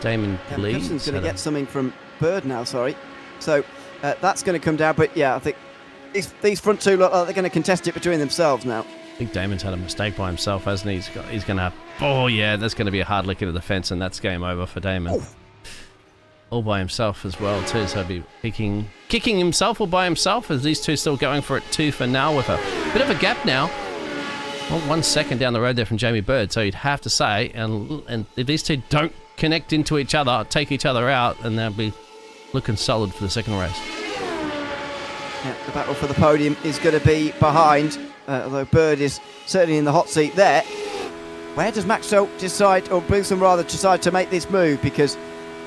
Damon Lee. Cutchison's going to get something from Bird now, sorry. So that's going to come down, but yeah, I think these front two look like they're going to contest it between themselves now. think Damon's had a mistake by himself, hasn't he? He's going to... Oh, yeah, that's going to be a hard lick into the fence, and that's game over for Damon. Oh. All by himself as well, too. So he'll be kicking himself all by himself, as these two still going for it, too, for now, with a bit of a gap now. Well, 1 second down the road there from Jamie Bird, so you'd have to say, and if these two don't connect into each other, take each other out, and they'll be looking solid for the second race. Yeah, the battle for the podium is going to be behind, although Bird is certainly in the hot seat there. Where does Maxwell decide, or Boolson rather, decide to make this move? Because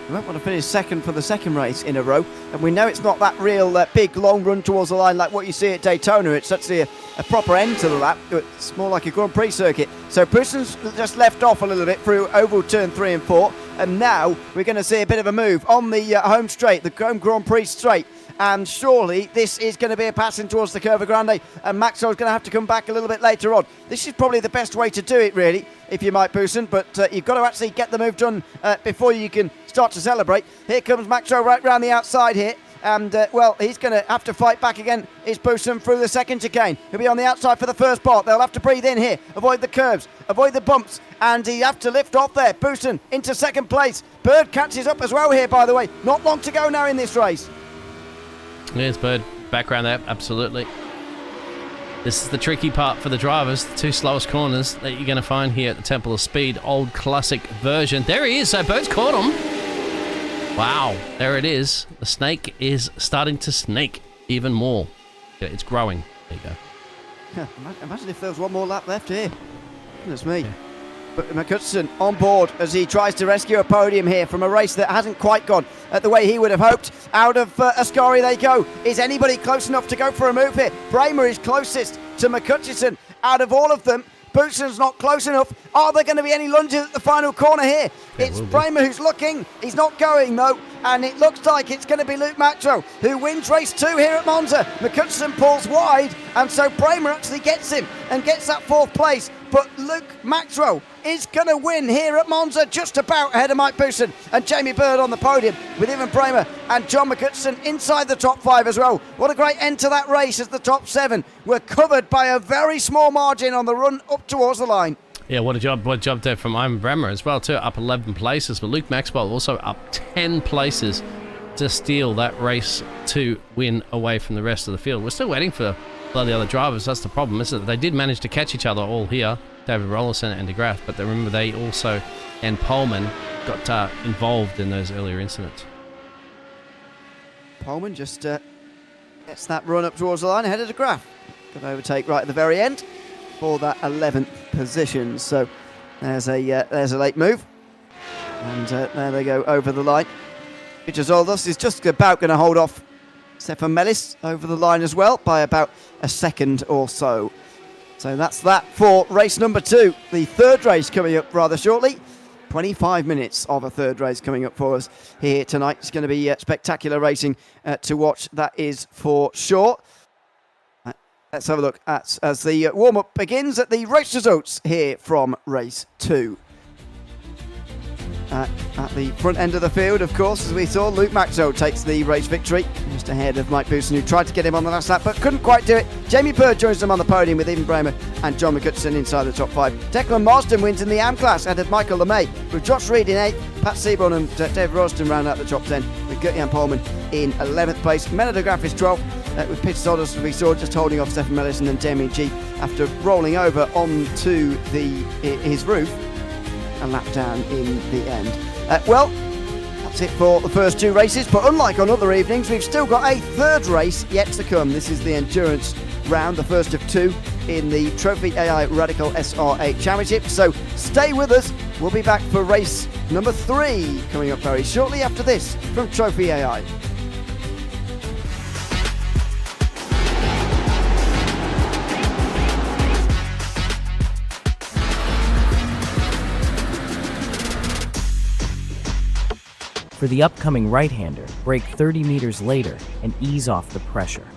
we won't want to finish second for the second race in a row, and we know it's not that real big long run towards the line like what you see at Daytona. It's actually a proper end to the lap. It's more like a Grand Prix circuit. So Boolson's just left off a little bit through oval turn 3 and 4, and now we're going to see a bit of a move on the home straight, the home Grand Prix straight. And surely this is going to be a passing towards the Curva Grande, and Maxwell's going to have to come back a little bit later on. This is probably the best way to do it, really, if you might, Boolson, but you've got to actually get the move done before you can start to celebrate. Here comes Maxwell right round the outside here, and well, he's going to have to fight back again. Is Boolson through the second chicane. He'll be on the outside for the first part. They'll have to breathe in here, avoid the curves, avoid the bumps, and he have to lift off there. Boolson into second place. Bird catches up as well here, by the way. Not long to go now in this race. There's Bird background there, absolutely. This is the tricky part for the drivers, the two slowest corners that you're going to find here at the Temple of Speed, old classic version. There he is, so Bird's caught him. Wow, there it is. The snake is starting to snake even more. Yeah, it's growing. There you go. Yeah, imagine if there was one more lap left here. Goodness me. Yeah. But McCutcheon on board as he tries to rescue a podium here from a race that hasn't quite gone the way he would have hoped. Out of Ascari they go. Is anybody close enough to go for a move here? Bramer is closest to McCutcheon out of all of them. Boolson's not close enough. Are there going to be any lunges at the final corner here? It's Bramer who's looking. He's not going though. And it looks like it's going to be Luke Maxwell who wins race 2 here at Monza. McCutcheon pulls wide, and so Bramer actually gets him and gets that 4th place. But Luke Maxwell is going to win here at Monza, just about ahead of Mike Boolson and Jamie Bird on the podium, with Ewan Bramer and John McCutcheon inside the top 5 as well. What a great end to that race, as the top 7 were covered by a very small margin on the run up towards the line. Yeah, what a job there from Ewan Bramer as well too, up 11 places, but Luke Maxwell also up 10 places to steal that race 2 win away from the rest of the field. We're still waiting for the other drivers. That's the problem, isn't it? They did manage to catch each other all here, David Rollerson and De Graaf, but remember they also, and Pullman, got involved in those earlier incidents. Pullman just gets that run up towards the line ahead of De Graaf. Got overtake right at the very end for that 11th position. So there's a late move, and there they go over the line. Peter Zoldos is just about going to hold off Stefan Mellis over the line as well by about a second or so. So that's that for race number 2. The third race coming up rather shortly. 25 minutes of a third race coming up for us here tonight. It's going to be spectacular racing to watch, that is for sure. Let's have a look at as the warm-up begins at the race results here from race 2. At the front end of the field, of course, as we saw, Luke Maxwell takes the race victory, just ahead of Mike Boolson, who tried to get him on the last lap but couldn't quite do it. Jamie Bird joins them on the podium with Ewan Bramer and John McCutcheon inside the top 5. Declan Marsden wins in the AM class ahead of Michael LeMay, with Josh Reed in 8th, Pat Seaborn and Dave Roston round out the top 10, with Gert-Jan Pullman in 11th place. Menno de Graaf is 12th, with Peter Solders, as we saw, just holding off Stefan Mellis, and then Damien G after rolling over onto his roof, a lap down in the end. Well, that's it for the first 2 races, but unlike on other evenings, we've still got a third race yet to come. This is the endurance round, the first of 2 in the Trophi.Ai Radical SR8 Championship. So stay with us. We'll be back for race number 3 coming up very shortly after this from Trophi.Ai. For the upcoming right-hander, brake 30 meters later and ease off the pressure.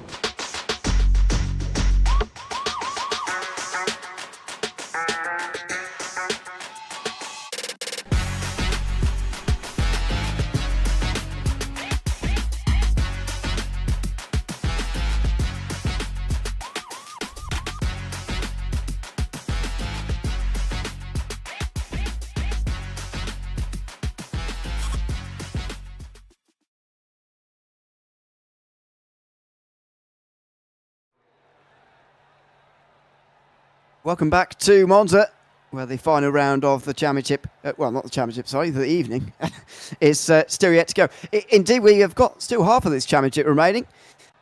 Welcome back to Monza, where the final round of the championship, well, not the championship, sorry, the evening, is still yet to go. Indeed, we have got still half of this championship remaining.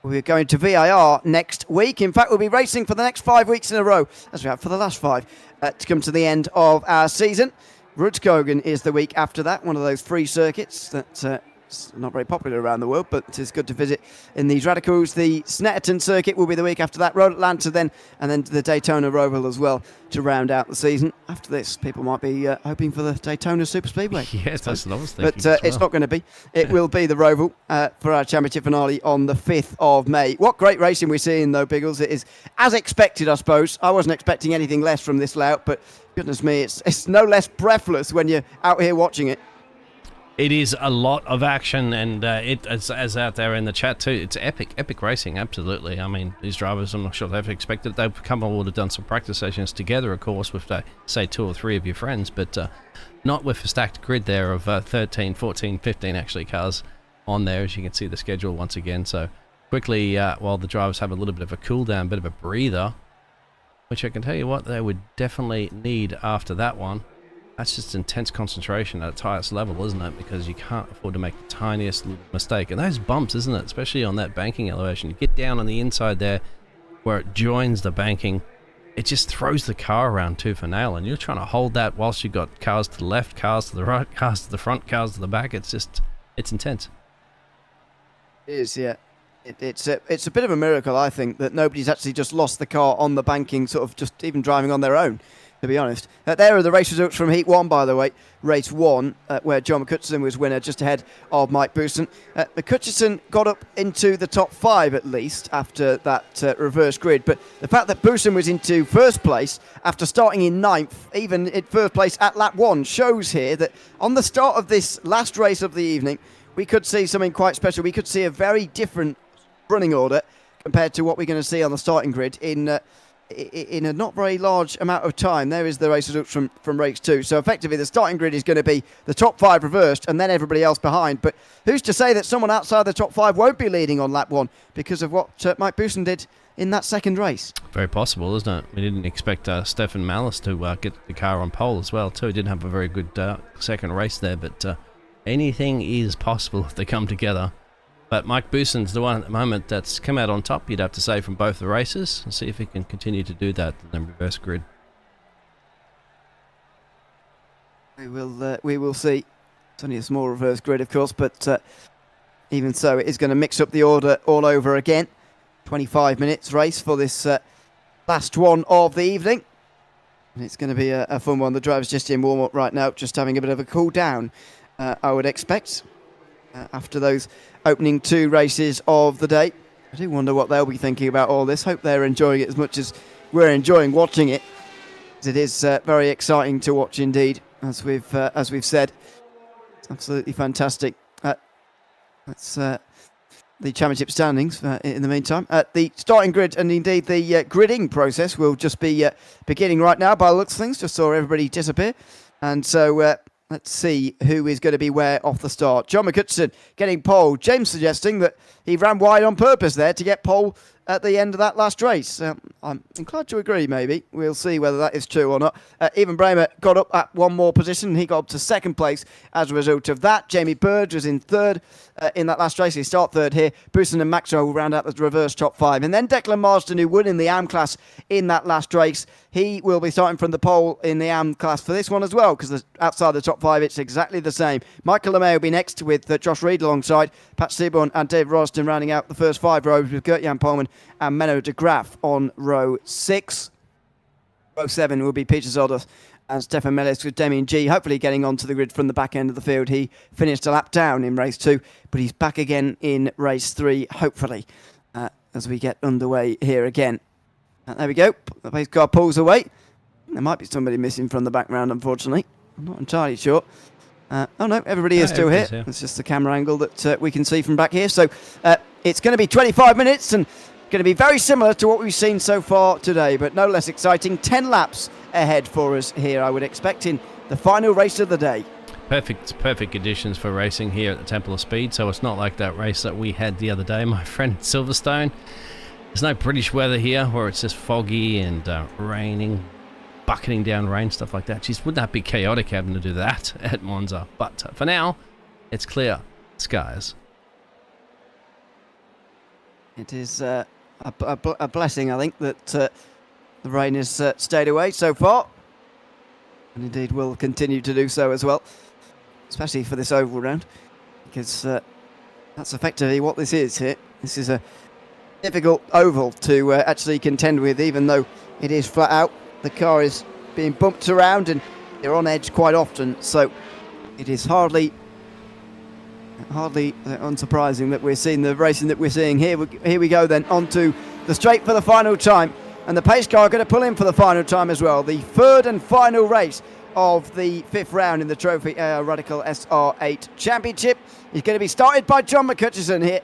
We're going to VAR next week. In fact, we'll be racing for the next 5 weeks in a row, as we have for the last 5, to come to the end of our season. Rudskogen is the week after that, one of those free circuits that it's not very popular around the world, but it's good to visit in these radicals. The Snetterton circuit will be the week after that, Road Atlanta then, and then the Daytona Roval as well to round out the season. After this, people might be hoping for the Daytona Super Speedway. Yes, that's what I was thinking. But it's not going to be. It will be the Roval for our championship finale on the 5th of May. What great racing we're seeing, though, Biggles. It is as expected, I suppose. I wasn't expecting anything less from this layout, but goodness me, it's no less breathless when you're out here watching it. It is a lot of action, and as out there in the chat too, it's epic racing, absolutely. I mean, these drivers, I'm not sure they've expected. They've come on board, have done some practice sessions together, of course, with, say, 2 or 3 of your friends, but not with a stacked grid there of 13, 14, 15 actually cars on there, as you can see the schedule once again. So quickly, while the drivers have a little bit of a cool down, bit of a breather, which I can tell you what they would definitely need after that one. That's just intense concentration at its highest level, isn't it? Because you can't afford to make the tiniest little mistake. And those bumps, isn't it? Especially on that banking elevation. You get down on the inside there where it joins the banking. It just throws the car around tooth and nail. And you're trying to hold that whilst you've got cars to the left, cars to the right, cars to the front, cars to the back. It's intense. It is, yeah. It's a bit of a miracle, I think, that nobody's actually just lost the car on the banking, sort of just even driving on their own, to be honest. There are the race results from Heat 1, by the way. Race 1, where John McCutcheon was winner, just ahead of Mike Bousson. McCutcheon got up into the top 5, at least, after that reverse grid. But the fact that Bousson was into first place, after starting in 9th, even in first place at lap 1, shows here that on the start of this last race of the evening, we could see something quite special. We could see a very different running order compared to what we're going to see on the starting grid in a not very large amount of time. There is the race results from race 2. So effectively the starting grid is going to be the top 5 reversed and then everybody else behind. But who's to say that someone outside the top 5 won't be leading on lap 1 because of what Mike Bousson did in that second race? Very possible, isn't it? We didn't expect Stefan Malice to get the car on pole as well too. He didn't have a very good second race there, but anything is possible if they come together. But Mike Bousson's the one at the moment that's come out on top, you'd have to say, from both the races. And see if he can continue to do that in the reverse grid. We will see. It's only a small reverse grid, of course, but even so, it is going to mix up the order all over again. 25 minutes race for this last one of the evening. And it's going to be a fun one. The driver's just in warm-up right now, just having a bit of a cool down, I would expect. After those opening 2 races of the day. I do wonder what they'll be thinking about all this. Hope they're enjoying it as much as we're enjoying watching it. It is very exciting to watch indeed, as we've said. It's absolutely fantastic. That's the championship standings in the meantime. The starting grid and indeed the gridding process will just be beginning right now by the looks of things. Just saw everybody disappear. And so let's see who is going to be where off the start. John McCutcheon getting pole. James suggesting that he ran wide on purpose there to get pole at the end of that last race. I'm inclined to agree, maybe. We'll see whether that is true or not. Ewan Bramer got up at one more position. He got up to second place as a result of that. Jamie Bird was in third in that last race. He start third here. Bousson and Maxwell will round out the reverse top 5. And then Declan Marsden, who won in the AM class in that last race, he will be starting from the pole in the AM class for this one as well, because outside the top 5, it's exactly the same. Michael LeMay will be next with Josh Reed alongside Pat Seaborn and Dave Roston rounding out the first 5 rows with Gert-Jan Polman and Menno de Graaf on row 6. Row 7 will be Peter Zolder and Stefan Mellis with Damien G hopefully getting onto the grid from the back end of the field. He finished a lap down in race 2, but he's back again in race 3, hopefully, as we get underway here again. There we go. The pace car pulls away. There might be somebody missing from the background, unfortunately. I'm not entirely sure. Oh no, everybody is still here. It's just the camera angle that we can see from back here. So it's going to be 25 minutes and going to be very similar to what we've seen so far today, but no less exciting. 10 laps ahead for us here, I would expect, in the final race of the day. Perfect conditions for racing here at the Temple of Speed. So it's not like that race that we had the other day, my friend, Silverstone. There's no British weather here where it's just foggy and raining, bucketing down rain, stuff like that. Jeez, wouldn't that be chaotic having to do that at Monza? But for now, it's clear skies. It is a blessing, I think, that the rain has stayed away so far. And indeed will continue to do so as well, especially for this oval round, because that's effectively what this is here. This is a difficult oval to actually contend with, even though it is flat out. The car is being bumped around and they're on edge quite often, so it is hardly unsurprising that we're seeing the racing that we're seeing here. Here we go then, onto the straight for the final time, and the pace car are going to pull in for the final time as well. The third and final race of the fifth round in the Trophi.Ai Radical SR8 Championship is going to be started by John McCutcheon here,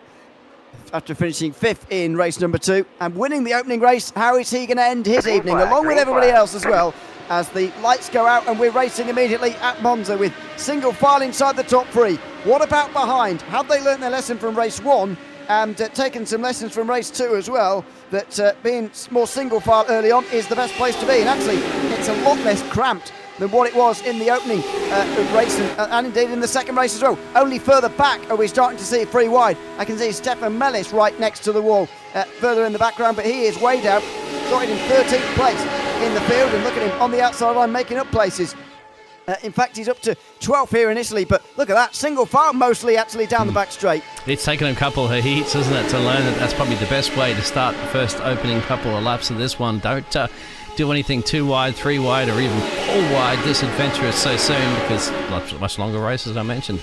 after finishing fifth in race number 2 and winning the opening race. How is he going to end his evening, along with everybody else as well, as the lights go out and we're racing immediately at Monza with single file inside the top 3. What about behind? Have they learnt their lesson from race 1 and taken some lessons from race 2 as well, that being more single file early on is the best place to be? And actually, it's a lot less cramped than what it was in the opening race and indeed in the second race as well. Only further back are we starting to see 3 wide. I can see Stefan Mellis right next to the wall further in the background, but he is way down, started in 13th place in the field, and look at him on the outside line making up places. In fact, he's up to 12th here initially, but look at that, single file mostly actually down the back straight. It's taken him a couple of heats, isn't it, to learn that that's probably the best way to start the first opening couple of laps of this one. Don't do anything 2 wide, 3 wide, or even 4 wide this adventurous so soon, because much longer race, as I mentioned.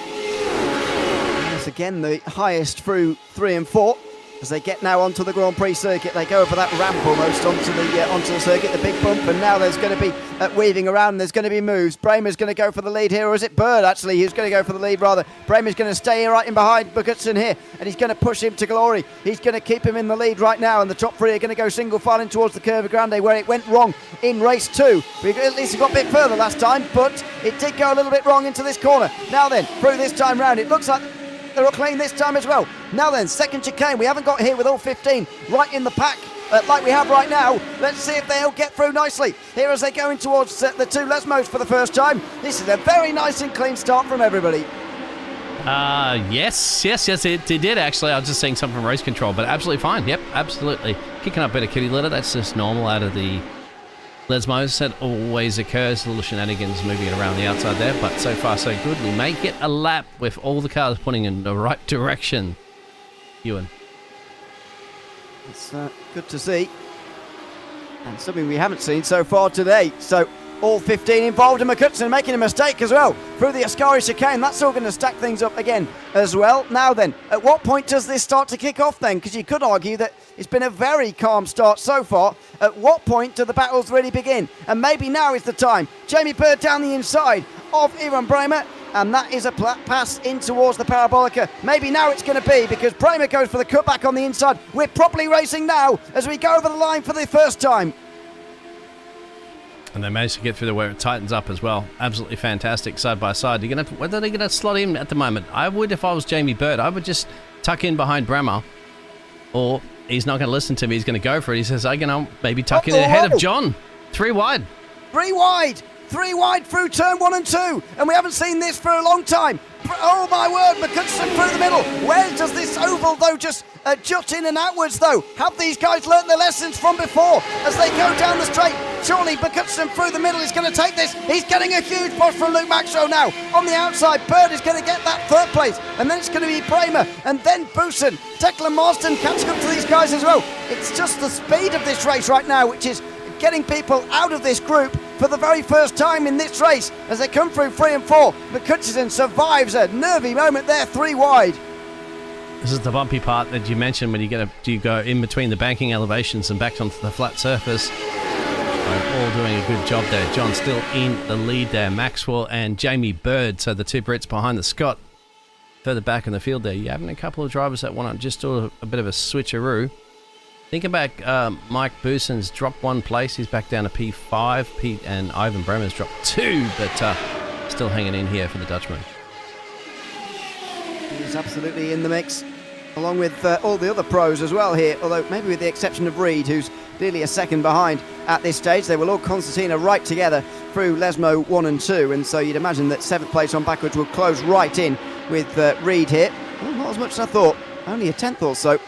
Yes, again, the highest through 3 and 4. As they get now onto the Grand Prix circuit, they go over that ramp almost onto the circuit, the big bump, and now there's going to be weaving around, and there's going to be moves. Bremer's going to go for the lead here, or is it Bird actually who's going to go for the lead rather? Bremer's going to stay right in behind McCutcheon here, and he's going to push him to glory. He's going to keep him in the lead right now, and the top 3 are going to go single filing towards the Curva Grande, where it went wrong in race 2. At least it got a bit further last time, but it did go a little bit wrong into this corner. Now then, through this time round, it looks like they're all clean this time as well. Now then, second chicane. We haven't got here with all 15 right in the pack like we have right now. Let's see if they'll get through nicely here as they go in towards the 2 Lesmos for the first time. This is a very nice and clean start from everybody. Yes, it did actually. I was just saying something from race control, but absolutely fine. Yep, absolutely. Kicking up a bit of kitty litter, that's just normal out of the Lesmos. That always occurs, little shenanigans moving it around the outside there, but so far so good. We may get a lap with all the cars pointing in the right direction. Ewan. It's good to see, and something we haven't seen so far today. So all 15 involved, and McCutcheon making a mistake as well through the Ascari chicane. That's all going to stack things up again as well. Now then, at what point does this start to kick off then? Because you could argue that it's been a very calm start so far. At what point do the battles really begin? And maybe now is the time. Jamie Bird down the inside of Ewan Bremer, and that is a pass in towards the Parabolica. Maybe now it's going to be, because Bremer goes for the cutback on the inside. We're properly racing now as we go over the line for the first time. And they managed to get through the where it tightens up as well. Absolutely fantastic, side by side. Whether they're going to slot in at the moment, I would, if I was Jamie Bird, I would just tuck in behind Bremer, or he's not going to listen to me. He's going to go for it. He says, I'm going to maybe tuck in ahead of John. 3 wide. 3 wide. 3 wide through turn 1 and 2, and we haven't seen this for a long time. Oh my word, McCutcheon through the middle. Where does this oval though just jut in and outwards though? Have these guys learnt their lessons from before as they go down the straight? Surely McCutcheon through the middle is going to take this. He's getting a huge push from Luke Maxwell now. On the outside, Bird is going to get that 3rd place, and then it's going to be Bremer, and then Boosen. Declan Marston catching up to these guys as well. It's just the speed of this race right now, which is getting people out of this group for the very first time in this race as they come through 3 and 4. McCutcheon survives a nervy moment there, 3 wide. This is the bumpy part that you mentioned when you go in between the banking elevations and back onto the flat surface. They're all doing a good job there. John still in the lead there. Maxwell and Jamie Bird, so the 2 Brits behind the Scot. Further back in the field there, you're having a couple of drivers that want to just do a bit of a switcheroo. Thinking back, Mike Boosen's dropped 1 place. He's back down to P5. And Ivan Bremer's dropped 2, but still hanging in here for the Dutchman. He's absolutely in the mix. along with all the other pros as well here, although maybe with the exception of Reed, who's nearly a second behind at this stage. They will all concertina right together through Lesmo 1 and 2, and so you'd imagine that 7th place on backwards will close right in with Reed here. Well, not as much as I thought, only a 10th or so.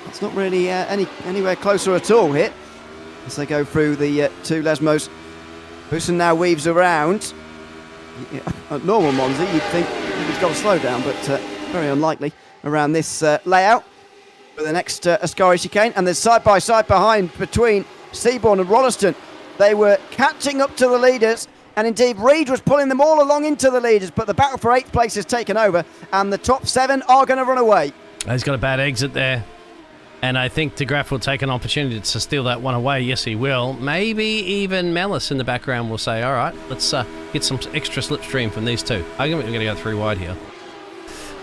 That's not really anywhere closer at all here as they go through the 2 Lesmos. Bousson now weaves around. At normal Monza, you'd think he's got to slow down, but very unlikely around this layout. For the next Ascari chicane, and there's side-by-side behind between Seaborn and Rolleston. They were catching up to the leaders, and indeed Reed was pulling them all along into the leaders, but the battle for 8th place has taken over, and the top 7 are going to run away. He's got a bad exit there. And I think De Graaf will take an opportunity to steal that one away. Yes, he will. Maybe even Mellis in the background will say, all right, let's get some extra slipstream from these two. I think we're going to go 3 wide here.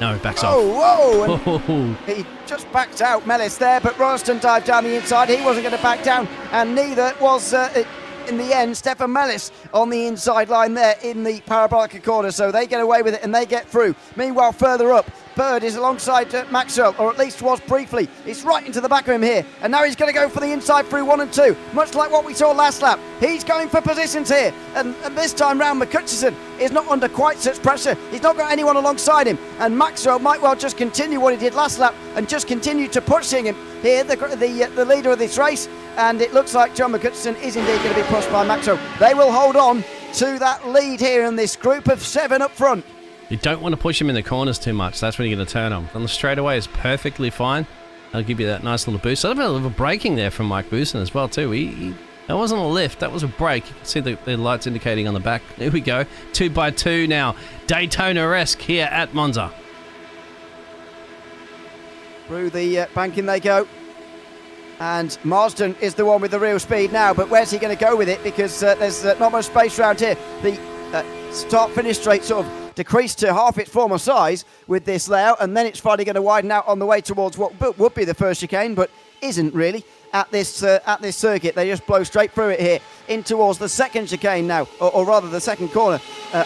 No, backs off. Whoa! He just backed out, Mellis there, but Rolleston dived down the inside. He wasn't going to back down, and neither was, in the end, Stefan Mellis on the inside line there in the Parabolica corner. So they get away with it, and they get through. Meanwhile, further up, Bird is alongside Maxwell, or at least was briefly. It's right into the back of him here, and now he's going to go for the inside through 1 and 2, much like what we saw last lap. He's going for positions here, and this time round McCutcheon is not under quite such pressure. He's not got anyone alongside him, and Maxwell might well just continue what he did last lap and just continue to pushing him here, the leader of this race, and it looks like John McCutcheon is indeed going to be pushed by Maxwell. They will hold on to that lead here in this group of 7 up front. You don't want to push him in the corners too much. That's when you're going to turn him. On the straightaway is perfectly fine. I'll give you that nice little boost. A little bit of braking there from Mike Bousson as well too. That wasn't a lift, that was a brake. You can see the lights indicating on the back. There we go. 2 by 2 now. Daytona-esque here at Monza. Through the banking they go. And Marsden is the one with the real speed now, but where's he going to go with it? Because there's not much space around here. The start-finish straight sort of decreased to half its former size with this layout, and then it's finally going to widen out on the way towards what would be the first chicane, but isn't really at this circuit. They just blow straight through it here in towards the second chicane now, or rather the second corner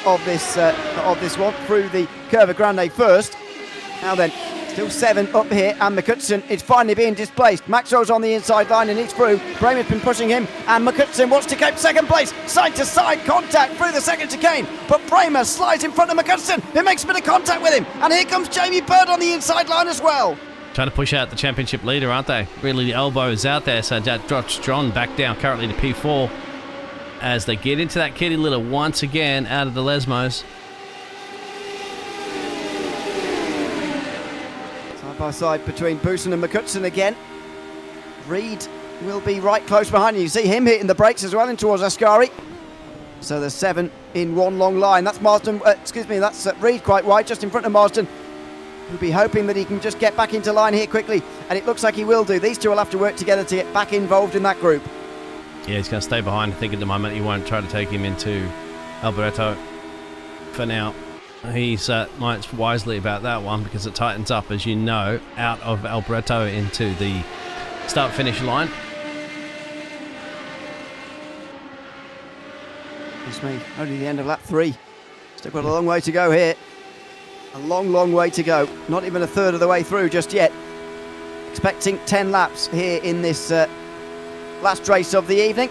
of this one through the Curva Grande first. Now then, still 7 up here, and McCutcheon is finally being displaced. Maxwell's on the inside line and he's through. Bramer's been pushing him, and McCutcheon wants to keep second place. Side-to-side contact through the second chicane, but Bramer slides in front of McCutcheon, who makes a bit of contact with him, and here comes Jamie Bird on the inside line as well. Trying to push out the championship leader, aren't they? Really, the elbow is out there, so that drops John back down currently to P4 as they get into that kitty litter once again out of the Lesmos. By side between Bousson and McCutcheon again. Reed will be right close behind you. You see him hitting the brakes as well in towards Ascari. So there's 7 in one long line. That's Marsden, that's Reed quite wide, just in front of Marsden. We'll be hoping that he can just get back into line here quickly, and it looks like he will do. These two will have to work together to get back involved in that group. Yeah, he's going to stay behind. I think at the moment he won't try to take him into Alboreto for now. He's minds wisely about that one because it tightens up, as you know, out of Alboreto into the start-finish line. It's me, only the end of lap 3. Still got a long way to go here. A long, long way to go. Not even a third of the way through just yet. Expecting 10 laps here in this last race of the evening.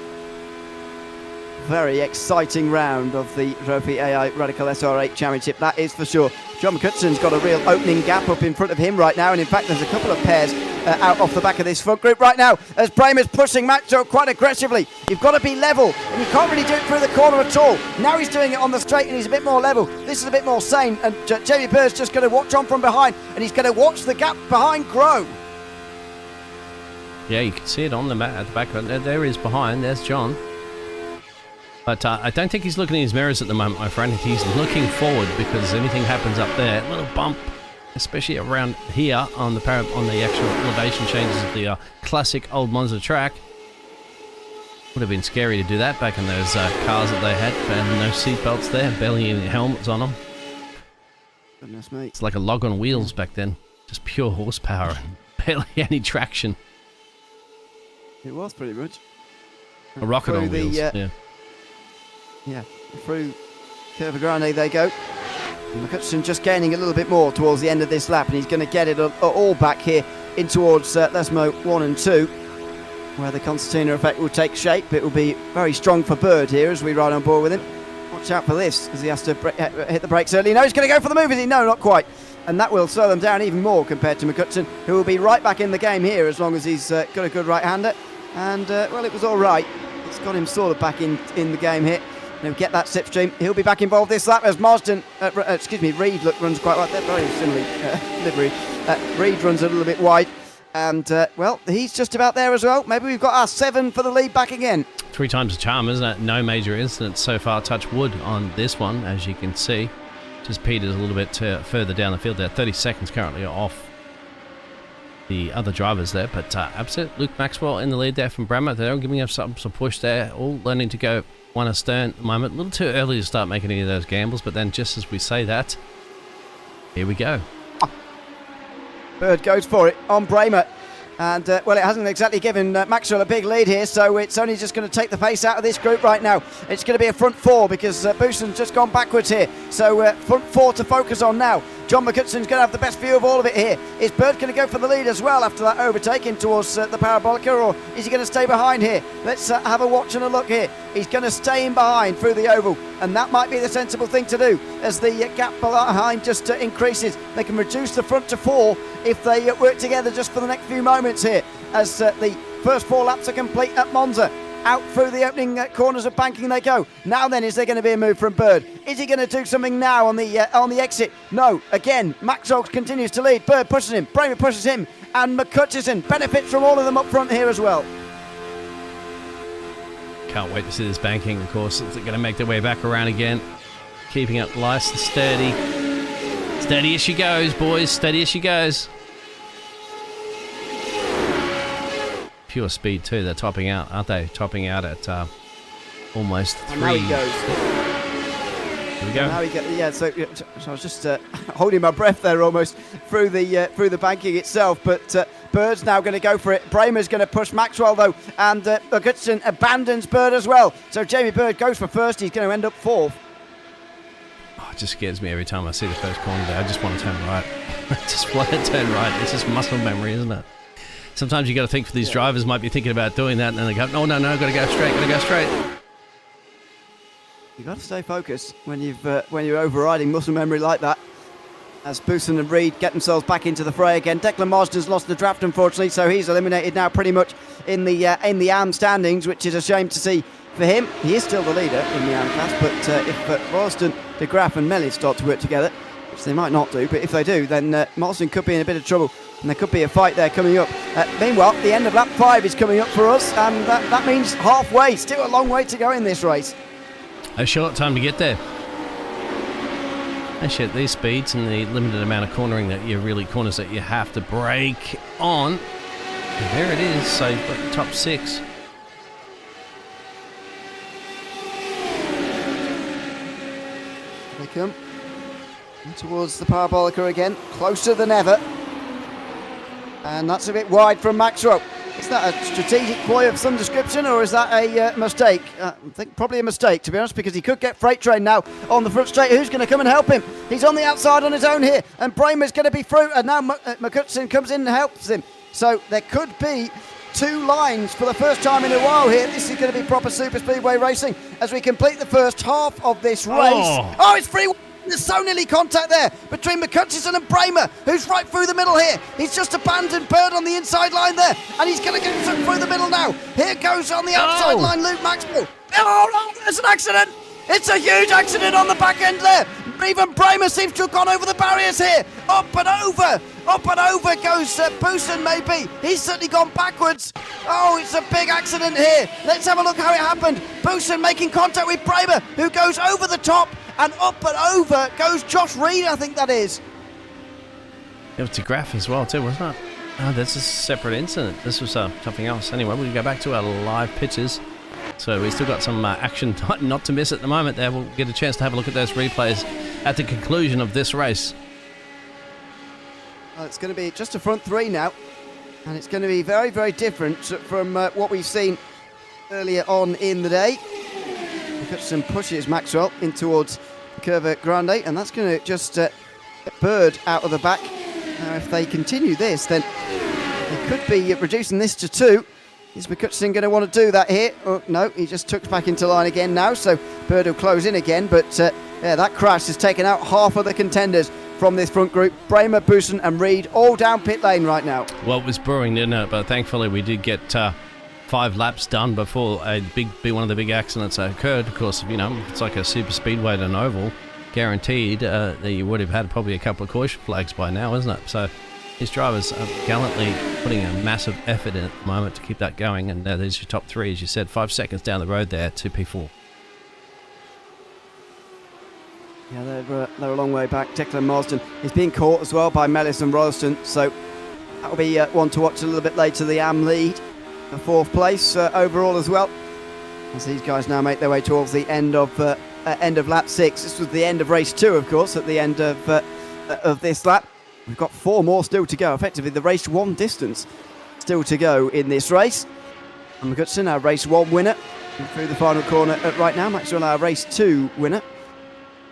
Very exciting round of the Trophi.Ai Radical SR8 Championship, that is for sure. John McCutcheon's got a real opening gap up in front of him right now, and in fact there's a couple of pairs out off the back of this front group right now as Bramer's pushing Maxwell quite aggressively. You've got to be level, and you can't really do it through the corner at all. Now he's doing it on the straight and he's a bit more level. This is a bit more sane, and Jamie Bird's just going to watch on from behind, and he's going to watch the gap behind grow. Yeah, you can see it on the at the back. There he is behind, there's John. But I don't think he's looking in his mirrors at the moment, my friend. He's looking forward because anything happens up there, a little bump, especially around here on the actual elevation changes of the classic old Monza track. Would have been scary to do that back in those cars that they had, and no seatbelts there, barely any helmets on them. Goodness me. It's like a log on wheels back then, just pure horsepower and barely any traction. It was pretty much. A rocket on wheels, yeah. Yeah, through Curva Grande they go. McCutcheon just gaining a little bit more towards the end of this lap, and he's going to get it all back here in towards Lesmo 1 and 2, where the concertina effect will take shape. It will be very strong for Bird here as we ride on board with him. Watch out for this, as he has to hit the brakes early. No, he's going to go for the move, is he? No, not quite. And that will slow them down even more compared to McCutcheon, who will be right back in the game here as long as he's got a good right-hander. And, well, it was all right. It's got him sort of back in the game here. He'll get that slipstream. He'll be back involved this lap as Reed runs quite wide. They're very similar livery. Reed runs a little bit wide. And, well, he's just about there as well. Maybe we've got our 7 for the lead back again. 3 times a charm, isn't it? No major incidents so far. Touch wood on this one, as you can see. Just Peter's a little bit further down the field there. 30 seconds currently off the other drivers there. But absolute Luke Maxwell in the lead there from Bremer. They're giving us some push there. All learning to go one astern at the moment. A little too early to start making any of those gambles. But then just as we say that, here we go. Bird goes for it on Bremer. And, well, it hasn't exactly given Maxwell a big lead here, so it's only just going to take the pace out of this group right now. It's going to be a front 4 because Booson's just gone backwards here. So front 4 to focus on now. John McCutcheon's going to have the best view of all of it here. Is Bird going to go for the lead as well after that overtaking towards the Parabolica, or is he going to stay behind here? Let's have a watch and a look here. He's going to stay in behind through the oval, and that might be the sensible thing to do as the gap behind just increases. They can reduce the front to 4 if they work together just for the next few moments here as the first 4 laps are complete at Monza. Out through the opening corners of banking they go. Now then, is there going to be a move from Bird? Is he going to do something now on the exit? No. Again, Maxwell continues to lead. Bird pushes him. Bremer pushes him. And McCutcheon benefits from all of them up front here as well. Can't wait to see this banking, of course. It's going to make their way back around again. Keeping it nice and steady. Steady as she goes, boys. Steady as she goes. Pure speed too. They're topping out, aren't they? Topping out at almost 3. And now he goes. Here we go. Now he gets, yeah. So I was just holding my breath there almost through the banking itself. But Bird's now going to go for it. Bremer's going to push Maxwell though, and McCutcheon abandons Bird as well. So Jamie Bird goes for first. He's going to end up 4th. Oh, it just scares me every time I see the first corner there. I just want to turn right. I just want to turn right. It's just muscle memory, isn't it? Sometimes you got to think for these drivers might be thinking about doing that, and then they go, no, got to go straight, You've got to stay focused when you're overriding muscle memory like that. As Booson and Reed get themselves back into the fray again. Declan Marsden's lost the draft, unfortunately, so he's eliminated now pretty much in the AM standings, which is a shame to see for him. He is still the leader in the AM class, but if Ralston, De Graaf and Melly start to work together, which they might not do, but if they do, then Marsden could be in a bit of trouble. And there could be a fight there coming up. Meanwhile, the end of lap 5 is coming up for us, and that means halfway. Still a long way to go in this race. A short time to get there. Actually, at these speeds and the limited amount of cornering that corners that you have to brake on. And there it is. So you've got the top 6. They come towards the Parabolica again, closer than ever. And that's a bit wide from Maxwell. Is that a strategic ploy of some description, or is that a mistake? I think probably a mistake, to be honest, because he could get Freight Train now on the front straight. Who's going to come and help him? He's on the outside on his own here, and Bremer's going to be through, and now McCutcheon comes in and helps him. So there could be 2 lines for the first time in a while here. This is going to be proper super speedway racing as we complete the first half of this race. Oh, it's free. There's so nearly contact there between McCutcheon and Bremer, who's right through the middle here. He's just abandoned Bird on the inside line there, and he's going to get through the middle now. Here goes on the outside line Luke Maxwell. Oh, there's an accident. It's a huge accident on the back end there. Even Bremer seems to have gone over the barriers here. Up and over goes Booson maybe. He's certainly gone backwards. Oh, it's a big accident here. Let's have a look how it happened. Booson making contact with Bremer, who goes over the top. And up and over goes Josh Reed, I think that is. It was De Graaf as well too, wasn't it? Oh, that's a separate incident. This was something else. Anyway, we'll go back to our live pitches. So we've still got some action not to miss at the moment there. We'll get a chance to have a look at those replays at the conclusion of this race. Well, it's going to be just a front 3 now. And it's going to be very, very different from what we've seen earlier on in the day. McCutcheon pushes Maxwell in towards Curva Grande, and that's going to just get Bird out of the back. Now, if they continue this, then they could be reducing this to 2. Is McCutcheon going to want to do that here? Oh, no, he just tucks back into line again now, so Bird will close in again. But yeah, that crash has taken out half of the contenders from this front group. Bramer, Boosen and Reed all down pit lane right now. Well, it was brewing, didn't it? But thankfully we did get 5 laps done before one of the big accidents occurred. Of course, you know, it's like a super speedway at an oval. Guaranteed that you would have had probably a couple of caution flags by now, isn't it? So his drivers are gallantly putting a massive effort in at the moment to keep that going. And there's your top 3, as you said, 5 seconds down the road there, 2P4. Yeah, they're a long way back. Declan Marsden is being caught as well by Mellis and Royston, so that'll be one to watch a little bit later. The AM lead, a 4th place overall as well, as these guys now make their way towards the end of lap 6. This was the end of race 2, of course, at the end of this lap. We've got 4 more still to go. Effectively, the race 1 distance still to go in this race. And McCutcheon, our race 1 winner, through the final corner right now. Maxwell, our race 2 winner,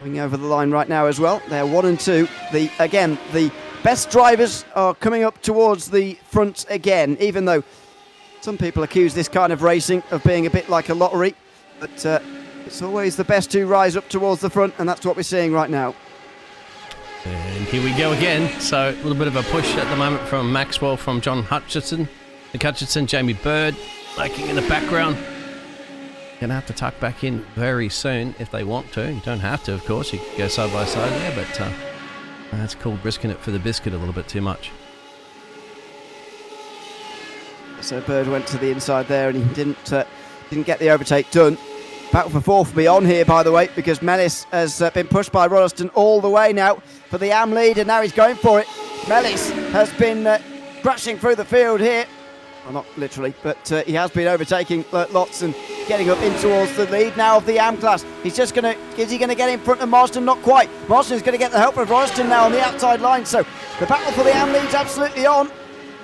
going over the line right now as well. They're 1 and 2. The best drivers are coming up towards the front again, even though some people accuse this kind of racing of being a bit like a lottery. But it's always the best who rise up towards the front, and that's what we're seeing right now. And here we go again. So a little bit of a push at the moment from Maxwell, from John Hutchinson. Jamie Bird lurking in the background. Going to have to tuck back in very soon if they want to. You don't have to, of course. You can go side by side there, but that's called risking it for the biscuit a little bit too much. So Bird went to the inside there, and he didn't get the overtake done. Battle for 4th will be on here, by the way, because Mellis has been pushed by Royston all the way now for the AM lead, and now he's going for it. Mellis has been crashing through the field here. Well, not literally, but he has been overtaking lots and getting up in towards the lead now of the AM class. Is he going to get in front of Marsden? Not quite. Marsden is going to get the help of Royston now on the outside line, so the battle for the AM lead's absolutely on.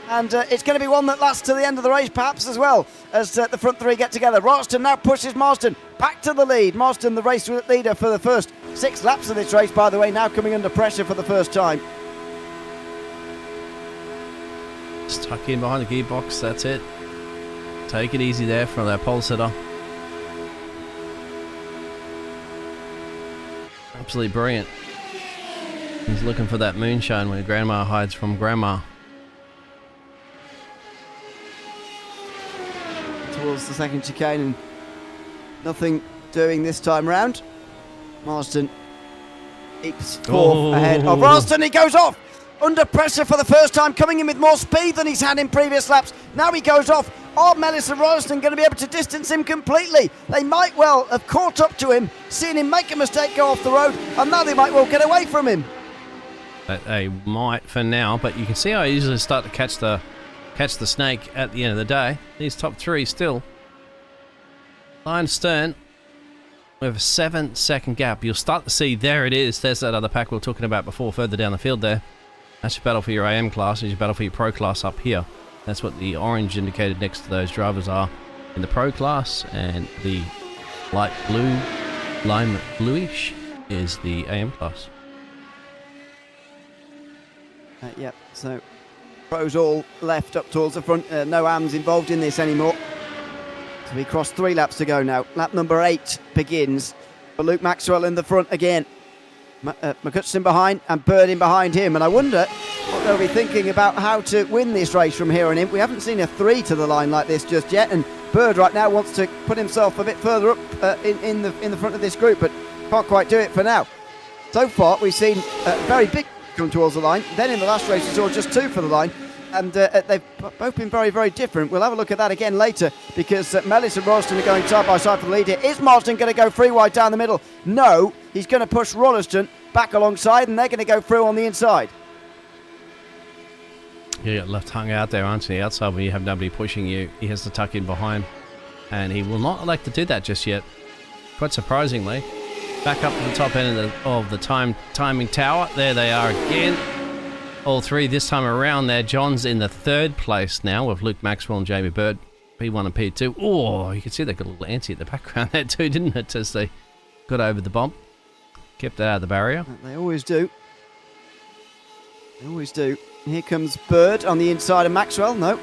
And it's going to be one that lasts to the end of the race, perhaps, as well, as the front 3 get together. Royston now pushes Marsden back to the lead. Marsden, the race leader for the first 6 laps of this race, by the way, now coming under pressure for the first time. Stuck in behind the gearbox, that's it. Take it easy there from that pole sitter. Absolutely brilliant. He's looking for that moonshine where Grandma hides from Grandma. Towards the second chicane, and nothing doing this time round. Marsden keeps 4th ahead of Royston. He goes off under pressure for the first time, coming in with more speed than he's had in previous laps. Now he goes off. Are Mellis and Royston going to be able to distance him completely? They might well have caught up to him, seen him make a mistake, go off the road, and now they might well get away from him. They might for now, but you can see how easily start to catch the snake at the end of the day. These top 3 still. Line stern. We have a 7-second gap. You'll start to see, there it is. There's that other pack we were talking about before, further down the field there. That's your battle for your AM class. There's your battle for your pro class up here. That's what the orange indicated next to those drivers are in the pro class, and the light blue, lime bluish is the AM class. Yep, so pros all left up towards the front. No AMs involved in this anymore. So we crossed 3 laps to go now. Lap number 8 begins for Luke Maxwell in the front again. McCutcheon behind and Bird in behind him. And I wonder what they'll be thinking about how to win this race from here on in. We haven't seen a 3 to the line like this just yet. And Bird right now wants to put himself a bit further up in the front of this group, but can't quite do it for now. So far, we've seen very big come towards the line. Then in the last race, we saw just 2 for the line. And they've both been very, very different. We'll have a look at that again later, because Mellis and Royston are going side by side for the lead here. Is Marsden going to go 3 wide down the middle? No, he's going to push Royston back alongside, and they're going to go through on the inside. You got left hung out there, aren't you? The outside, when you have nobody pushing you, he has to tuck in behind. And he will not elect to do that just yet. Quite surprisingly. Back up to the top end of the timing tower. There they are again. All 3 this time around there. John's in the 3rd place now with Luke Maxwell and Jamie Bird. P1 and P2. Oh, you can see they got a little antsy at the background there too, didn't it? As they got over the bump. Kept that out of the barrier. They always do. They always do. Here comes Bird on the inside of Maxwell. No.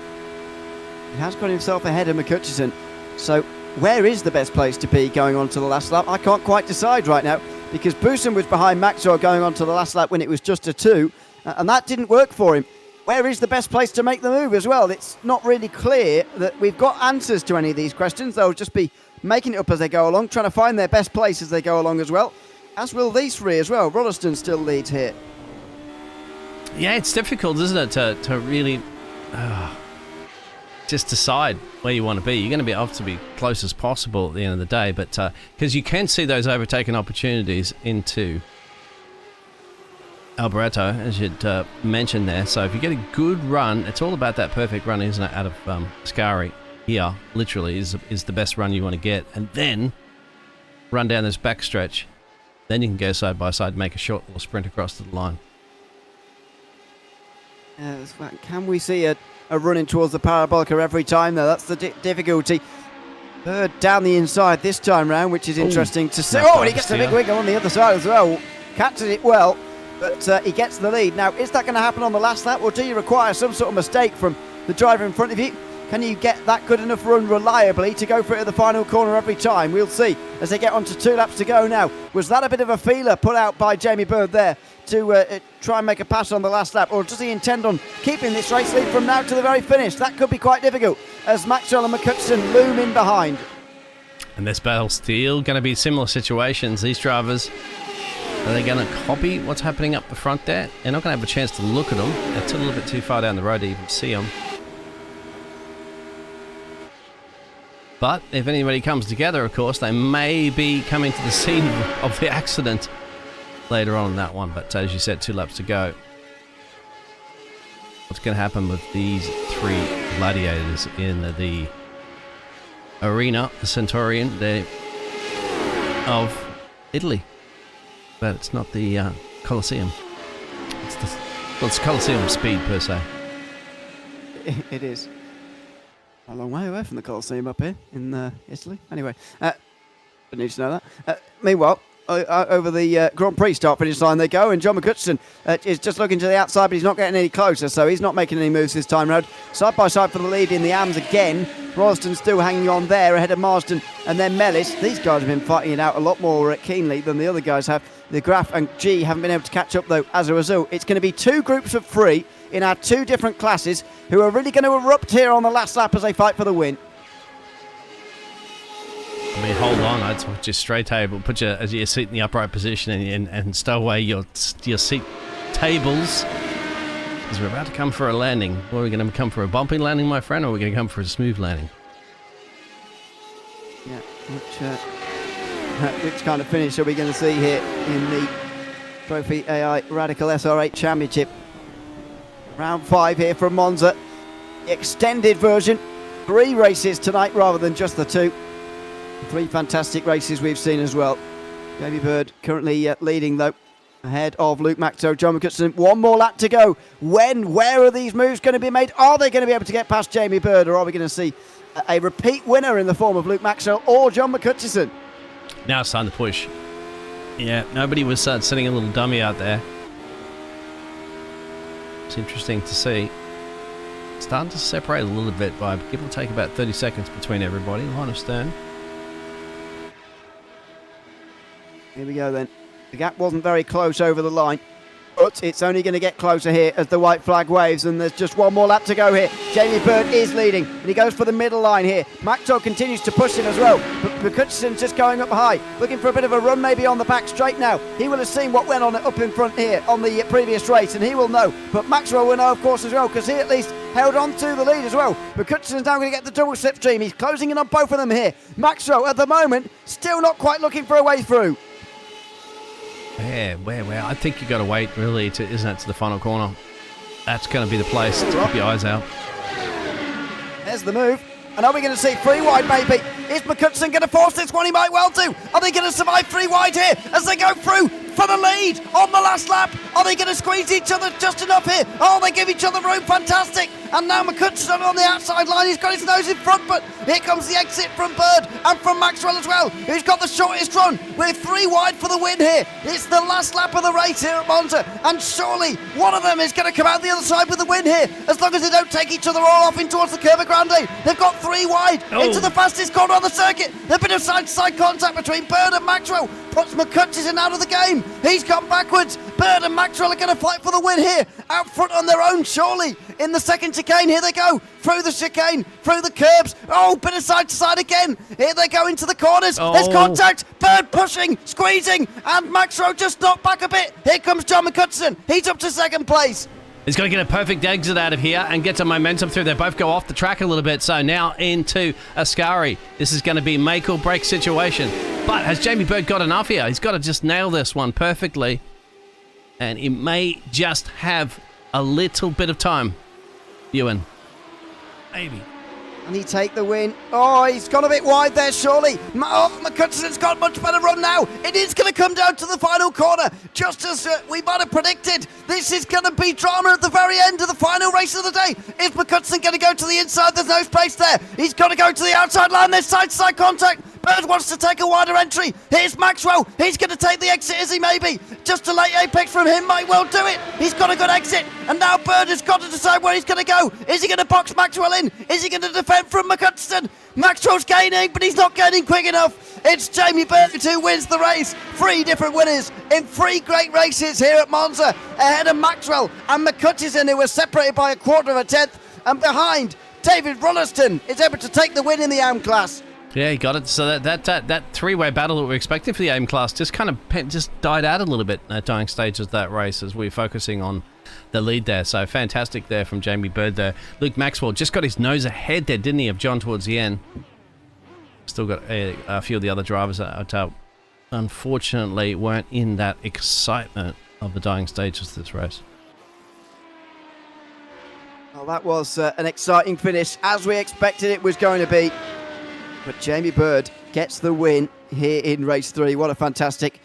He has got himself ahead of McCutcheon. So where is the best place to be going on to the last lap? I can't quite decide right now, because Bousson was behind Maxwell going on to the last lap when it was just a 2, and that didn't work for him. Where is the best place to make the move as well? It's not really clear that we've got answers to any of these questions. They'll just be making it up as they go along, trying to find their best place as they go along as well. As will these three as well. Rolleston still leads here. Yeah, it's difficult, isn't it, to really just decide where you want to be. You're going to be off to be close as possible at the end of the day, but because you can see those overtaking opportunities into Alboreto, as you'd mentioned there. So if you get a good run, it's all about that perfect run, isn't it, out of Scari here, literally, is the best run you want to get. And then run down this back stretch. Then you can go side by side and make a short little sprint across to the line. Can we see a running towards the parabolica every time, though? That's the difficulty. Bird down the inside this time round, which is interesting to see. Oh, and he gets a big wiggle on the other side as well. Catches it well, but he gets the lead. Now, is that going to happen on the last lap, or do you require some sort of mistake from the driver in front of you? Can you get that good enough run reliably to go for it at the final corner every time? We'll see as they get on to 2 laps to go now. Was that a bit of a feeler put out by Jamie Bird there to try and make a pass on the last lap, or does he intend on keeping this race lead from now to the very finish? That could be quite difficult as Maxwell and McCutcheon loom in behind. And this battle still going to be similar situations. These drivers, are they going to copy what's happening up the front there? They're not going to have a chance to look at them. It's a little bit too far down the road to even see them. But if anybody comes together, of course, they may be coming to the scene of the accident later on in that one. But as you said, 2 laps to go. What's going to happen with these 3 gladiators in the arena, the Centurion of Italy? But it's not the Colosseum. It's Colosseum speed per se. It is. A long way away from the Colosseum up here in Italy. Anyway, I need to know that. Meanwhile, over the Grand Prix start-finish line they go, and John McCutcheon is just looking to the outside, but he's not getting any closer, so he's not making any moves this time round. Side by side for the lead in the AMS again. Rolleston still hanging on there ahead of Marsden and then Mellis. These guys have been fighting it out a lot more keenly than the other guys have. The Graf and G haven't been able to catch up, though, as a result. It's going to be 2 groups of 3 in our 2 different classes who are really going to erupt here on the last lap as they fight for the win. I mean, hold on. I'd put your straight table, put your seat in the upright position and stow away your seat tables. Because we're about to come for a landing. Are we going to come for a bumpy landing, my friend, or are we going to come for a smooth landing? Yeah, which kind of finish are we going to see here in the Trophi.Ai Radical SR8 Championship? Round 5 here from Monza. The extended version. 3 races tonight rather than just the 2. 3 fantastic races we've seen as well. Jamie Bird currently leading, though, ahead of Luke Maxwell, John McCutcheon. 1 more lap to go. Where are these moves going to be made? Are they going to be able to get past Jamie Bird, or are we going to see a repeat winner in the form of Luke Maxwell or John McCutcheon? Now it's time to push. Yeah, nobody was sitting a little dummy out there. It's interesting to see. It's starting to separate a little bit by give or take about 30 seconds between everybody. Line of stern. Here we go then. The gap wasn't very close over the line, but it's only going to get closer here as the white flag waves, and there's just 1 more lap to go here. Jamie Bird is leading, and he goes for the middle line here. Maxwell continues to push him as well, but McCutcheon's just going up high, looking for a bit of a run maybe on the back straight now. He will have seen what went on up in front here on the previous race, and he will know. But Maxwell will know, of course, as well, because he at least held on to the lead as well. McCutcheon's now going to get the double slipstream. He's closing in on both of them here. Maxwell, at the moment, still not quite looking for a way through. Where? I think you got to wait, really, isn't it, to the final corner. That's going to be the place to keep your eyes out. There's the move. And are we going to see 3 wide, maybe? Is McCutcheon going to force this one? He might well do. Are they going to survive 3 wide here as they go through for the lead on the last lap? Are they going to squeeze each other just enough here? Oh, they give each other room. Fantastic. And now McCutcheon on the outside line. He's got his nose in front, but here comes the exit from Bird and from Maxwell as well, who's got the shortest run. We're 3 wide for the win here. It's the last lap of the race here at Monza, and surely one of them is going to come out the other side with the win here, as long as they don't take each other all off in towards the Curva Grande. They've got 3 wide into the fastest corner on the circuit. A bit of side-to-side contact between Bird and Maxwell puts McCutcheon out of the game. He's gone backwards. Bird and Maxwell are going to fight for the win here, out front on their own, surely. In the second chicane, here they go, through the chicane, through the curbs. Oh, bit of side to side again. Here they go into the corners. There's contact. Bird pushing, squeezing, and Maxwell just knocked back a bit. Here comes John McCutcheon. He's up to second place. He's got to get a perfect exit out of here and get some momentum through. They both go off the track a little bit. So now into Ascari. This is going to be a make or break situation. But has Jamie Bird got enough here? He's got to just nail this one perfectly. And he may just have a little bit of time. Ewan. Maybe. And he take the win. Oh, he's gone a bit wide there, surely. McCutcheon's got a much better run now. It is going to come down to the final corner, just as we might have predicted. This is going to be drama at the very end of the final race of the day. Is McCutcheon going to go to the inside? There's no space there. He's got to go to the outside line. There's side-to-side contact. Bird wants to take a wider entry. Here's Maxwell. He's going to take the exit, is he? Maybe. Just a late apex from him might well do it. He's got a good exit. And now Bird has got to decide where he's going to go. Is he going to box Maxwell in? Is he going to defend from McCutcheon? Maxwell's gaining, but he's not gaining quick enough. It's Jamie Bird who wins the race. 3 different winners in 3 great races here at Monza, ahead of Maxwell and McCutcheon, who were separated by a quarter of a tenth. And behind, David Rolliston is able to take the win in the AM class. Yeah, he got it. So that three-way battle that we were expecting for the AIM class just kind of just died out a little bit at dying stages of that race as we were focusing on the lead there. So fantastic there from Jamie Bird there. Luke Maxwell just got his nose ahead there, didn't he, of John towards the end. Still got a few of the other drivers that unfortunately weren't in that excitement of the dying stages of this race. Well, that was an exciting finish, as we expected it was going to be. But Jamie Bird gets the win here in race 3. What a fantastic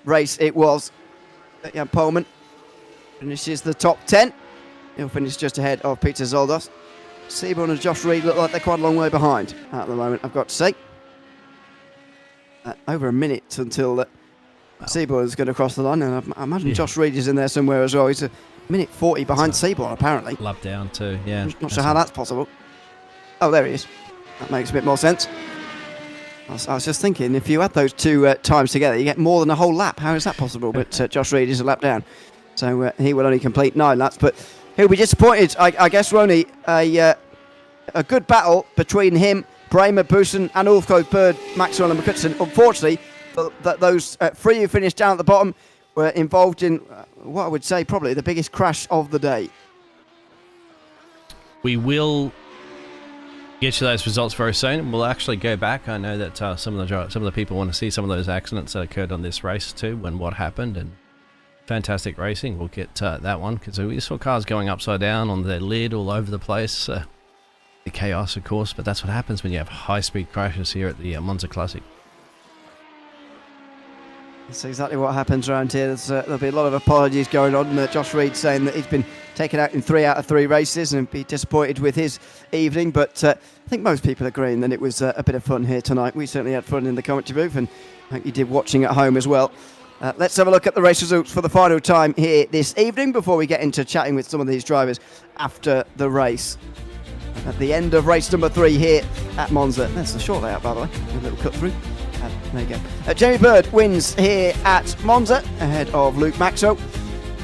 race it was. Jan Pohlmann finishes the top 10. He'll finish just ahead of Peter Zoldos. Seaborn and Josh Reed look like they're quite a long way behind at the moment, I've got to say. Over a minute until Seaborn is going to cross the line, and I imagine Josh Reed is in there somewhere as well. He's a minute 40 behind Seaborn, apparently. Lap down too, yeah. Not sure how that's possible. Oh, there he is. That makes a bit more sense. I was just thinking, if you add those 2 times together, you get more than a whole lap. How is that possible? But Josh Reed is a lap down. So he will only complete 9 laps. But he'll be disappointed, I guess, Ronnie. A good battle between him, Bremer, Bussen, and also Bird, Maxwell and McCutcheon. Unfortunately, those 3 who finished down at the bottom were involved in what I would say probably the biggest crash of the day. We will get you those results very soon. We'll actually go back. I know that some of the people want to see some of those accidents that occurred on this race too, and what happened. And fantastic racing. We'll get that one, because we saw cars going upside down on their lid all over the place. The chaos, of course, but that's what happens when you have high-speed crashes here at the Monza Classic. That's exactly what happens around here. There'll be a lot of apologies going on. Josh Reed saying that he's been taken out in 3 out of 3 races and be disappointed with his evening. But I think most people agreeing that it was a bit of fun here tonight. We certainly had fun in the commentary booth, and I think you did watching at home as well. Let's have a look at the race results for the final time here this evening before we get into chatting with some of these drivers after the race. At the end of race number 3 here at Monza. That's the short layout, by the way. A little cut through. There you go. Jamie Bird wins here at Monza ahead of Luke Maxwell.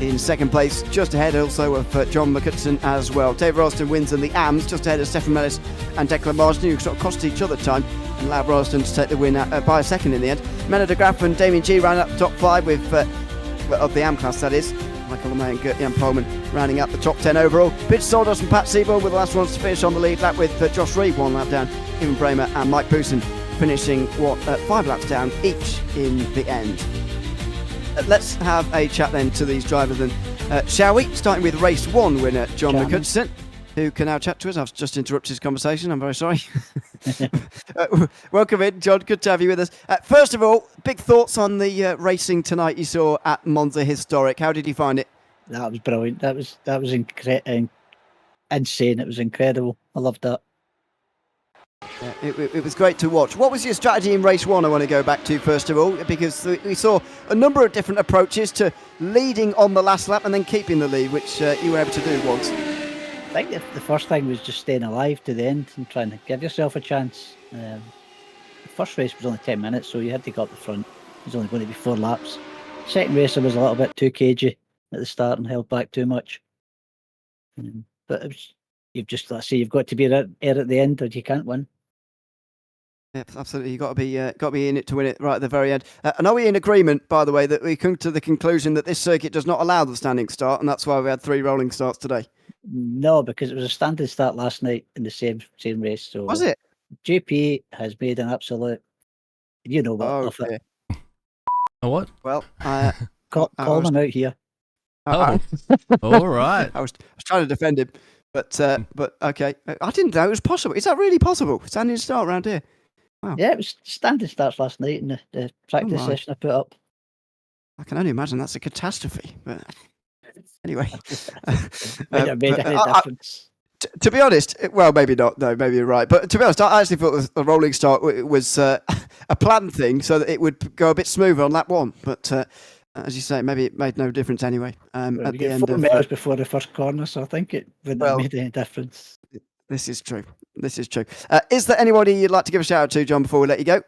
In second place, just ahead also of John McCutcheon as well. Dave Ralston wins in the AMS, just ahead of Stefan Mellis and Declan Marsden, who sort of cost each other time and allowed Ralston to take the win by a second in the end. Menno de Graaf and Damien G ran up the top 5 with of the AM class, that is. Michael LeMay and Gert-Jan Pohlmann rounding up the top 10 overall. Peter Zoldos and Pat Seaborn were the last ones to finish on the lead lap, with Josh Reed 1 lap down, Ewan Bremer and Mike Bussen finishing 5 laps down each in the end. Let's have a chat then to these drivers then, shall we? Starting with race 1 winner John McCutcheon, who can now chat to us. I've just interrupted his conversation, I'm very sorry. Welcome in, John, good to have you with us. First of all, big thoughts on the racing tonight you saw at Monza Historic. How did you find it? That was brilliant. That was insane. It was incredible. I loved that. Yeah, it was great to watch. What was your strategy in race 1? I want to go back to first of all, because we saw a number of different approaches to leading on the last lap and then keeping the lead, which you were able to do once. I think the first thing was just staying alive to the end and trying to give yourself a chance. The first race was only 10 minutes, so you had to go up the front. It was only going to be 4 laps. Second race, I was a little bit too cagey at the start and held back too much. But it was, you've got to be there at the end, or you can't win. Yeah, absolutely. You've got to be in it to win it right at the very end. And are we in agreement, by the way, that we come to the conclusion that this circuit does not allow the standing start, and that's why we had 3 rolling starts today? No, because it was a standing start last night in the same race. So was it? JP has made an absolute, you know what, of it. A what? Well, call them out here. All right. I was trying to defend him, but okay. I didn't know it was possible. Is that really possible? Standing start around here? Wow. Yeah, it was standing starts last night in the practice session I put up. I can only imagine that's a catastrophe. But anyway, It made any difference. To be honest, well, maybe not. No, maybe you're right. But to be honest, I actually thought the rolling start was a planned thing so that it would go a bit smoother on lap 1. But as you say, maybe it made no difference anyway. At the end 4 minutes before the first corner, so I think it wouldn't have made any difference. This is true. Is there anybody you'd like to give a shout out to, John, before we let you go?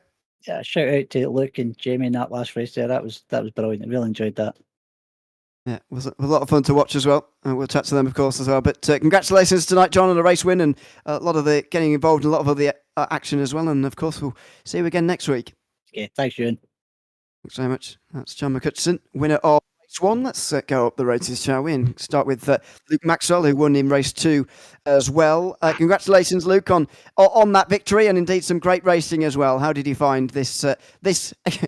Yeah, shout out to Luke and Jamie in that last race there. That was brilliant. I really enjoyed that. Yeah, it was a lot of fun to watch as well. We'll chat to them, of course, as well. But congratulations tonight, John, on a race win and a lot of the getting involved in a lot of the action as well. And, of course, we'll see you again next week. Yeah, thanks, Ewan. Thanks very much. That's John McCutcheon, winner of race 1. Let's go up the races, shall we? And start with Luke Maxwell, who won in race 2 as well. Congratulations, Luke, on that victory and indeed some great racing as well. How did you find this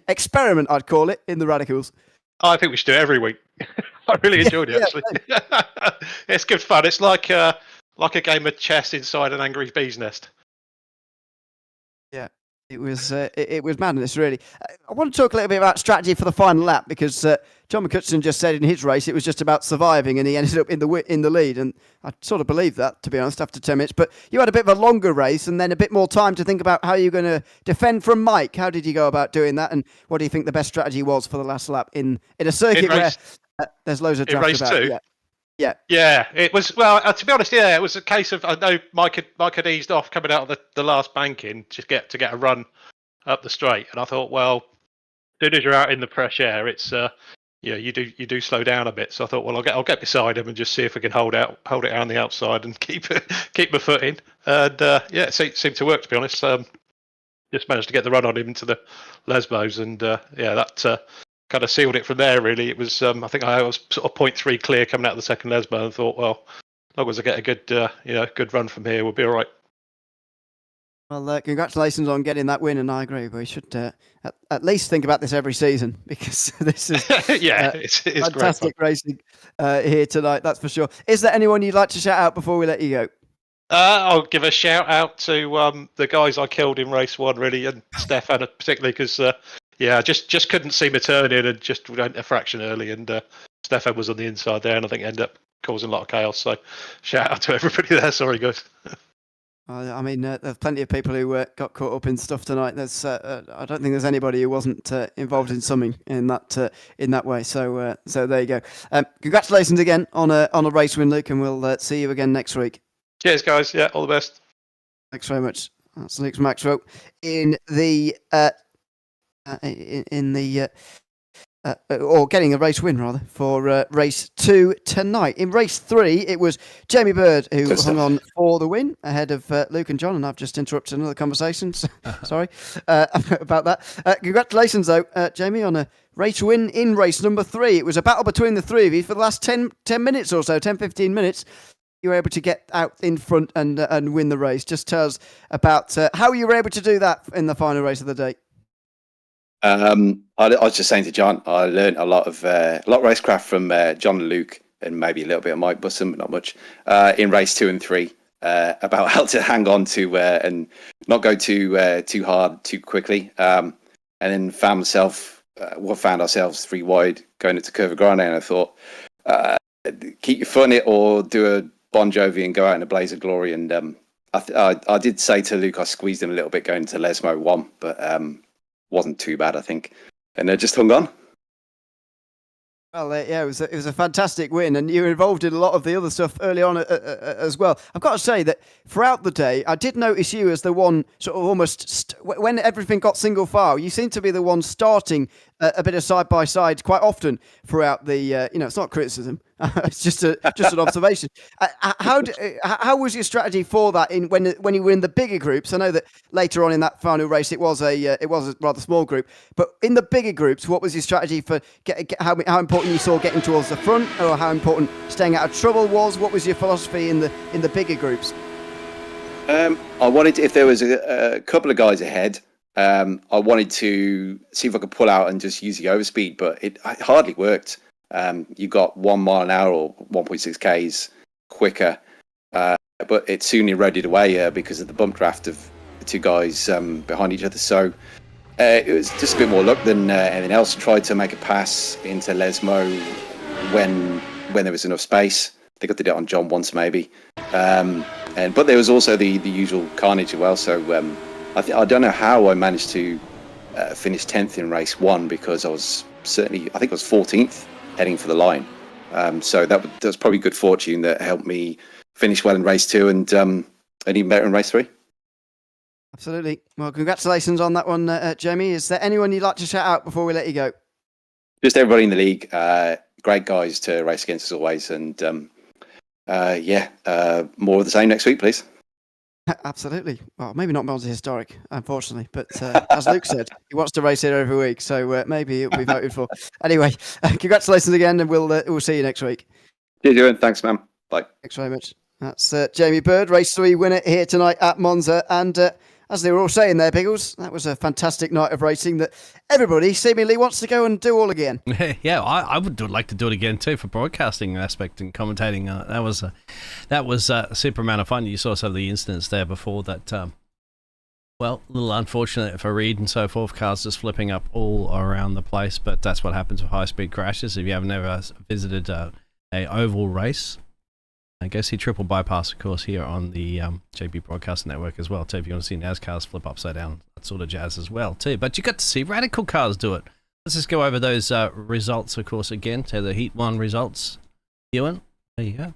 experiment, I'd call it, in the Radicals? I think we should do it every week. I really enjoyed it, actually. It's good fun. It's like a game of chess inside an angry bee's nest. Yeah, it was madness, really. I want to talk a little bit about strategy for the final lap because John McCutcheon just said in his race it was just about surviving, and he ended up in the lead, and I sort of believe that, to be honest, after 10 minutes. But you had a bit of a longer race and then a bit more time to think about how you're going to defend from Mike. How did you go about doing that, and what do you think the best strategy was for the last lap in a circuit where there's loads of draft race about? 2? Yeah, it was, well, to be honest, it was a case of, I know Mike had eased off coming out of the last banking to get a run up the straight, and I thought, well, as soon as you're out in the fresh air, it's you do slow down a bit. So I thought, well, I'll get beside him and just see if we can hold it on the outside and keep my foot in, and it seemed to work, to be honest. Just managed to get the run on him into the Lesbos, and that kind of sealed it from there, really. It was, I think I was sort of 0.3 clear coming out of the second Lesbo, and thought, well, as long as I get a good run from here, we'll be all right. Well, congratulations on getting that win, and I agree. We should at least think about this every season because this is it's fantastic racing here tonight, that's for sure. Is there anyone you'd like to shout out before we let you go? I'll give a shout out to the guys I killed in race 1, really, and Stefan particularly, because just couldn't see my turn in and just went a fraction early, and Stefan was on the inside there, and I think ended up causing a lot of chaos. So shout out to everybody there. Sorry, guys. I mean, there's plenty of people who got caught up in stuff tonight. There's, I don't think there's anybody who wasn't involved in something in that way. So there you go. Congratulations again on a race win, Luke, and we'll see you again next week. Cheers, guys. Yeah, all the best. Thanks very much. That's Luke Maxwell or getting a race win rather for race 2 tonight. In race 3, it was Jamie Bird who hung on for the win ahead of Luke and John, and I've just interrupted another conversation. Sorry about that. Congratulations though, Jamie, on a race win in race number 3. It was a battle between the three of you for the last 10 minutes or so, 10-15 minutes. You were able to get out in front and win the race. Just tell us about how you were able to do that in the final race of the day. I was just saying to John, I learned a lot of racecraft from John and Luke, and maybe a little bit of Mike Bussom, but not much, in race 2 and 3, about how to hang on to and not go too hard too quickly, and then found ourselves 3 wide going into Curva Grande, and I thought, keep your foot in it or do Bon Jovi and go out in a blaze of glory. And I did say to Luke, I squeezed him a little bit going to Lesmo 1, but wasn't too bad, I think. And just hung on. Well, yeah, it was a fantastic win, and you were involved in a lot of the other stuff early on as well. I've got to say that throughout the day, I did notice you as the one sort of almost when everything got single file. You seem to be the one starting a bit of side by side quite often throughout the. It's not criticism; it's just an observation. How was your strategy for that when you were in the bigger groups? I know that later on in that final race, it was a rather small group, but in the bigger groups, what was your strategy for how important you saw getting towards the front, or how important staying out of trouble was? What was your philosophy in the bigger groups? I wanted to, if there was a couple of guys ahead, I wanted to see if I could pull out and just use the overspeed, but it hardly worked. You got 1 mile an hour or 1.6 Ks quicker, but it soon eroded away because of the bump draft of the two guys behind each other. So it was just a bit more luck than anything else. Tried to make a pass into Lesmo when there was enough space. I think I did it on John once maybe. But there was also the usual carnage as well. So I don't know how I managed to finish 10th in race 1, because I was certainly, I think I was 14th heading for the line. So that was probably good fortune that helped me finish well in race 2 and even better in race 3. Absolutely. Well, congratulations on that one, Jamie. Is there anyone you'd like to shout out before we let you go? Just everybody in the league. Great guys to race against as always. And more of the same next week, please. Absolutely. Well, maybe not Monza Historic, unfortunately, but as Luke said, he wants to race here every week, so maybe it'll be voted for. Anyway, congratulations again, and we'll see you next week. Cheers, Ewan. Thanks, man. Bye. Thanks very much. That's Jamie Bird, race 3 winner here tonight at Monza, and as they were all saying there, Biggles, that was a fantastic night of racing that everybody seemingly wants to go and do all again. Yeah, I would like to do it again too for broadcasting aspect and commentating. That was a super amount of fun. You saw some of the incidents there before that. A little unfortunate for Reed and so forth. Cars just flipping up all around the place, but that's what happens with high-speed crashes. If you have never visited a oval race, I guess he triple bypass, of course, here on the JP Broadcast Network as well, too. If you want to see NASCARs flip upside down, that sort of jazz as well, too. But you got to see radical cars do it. Let's just go over those results, of course, again, to the Heat 1 results. Ewan, there you go.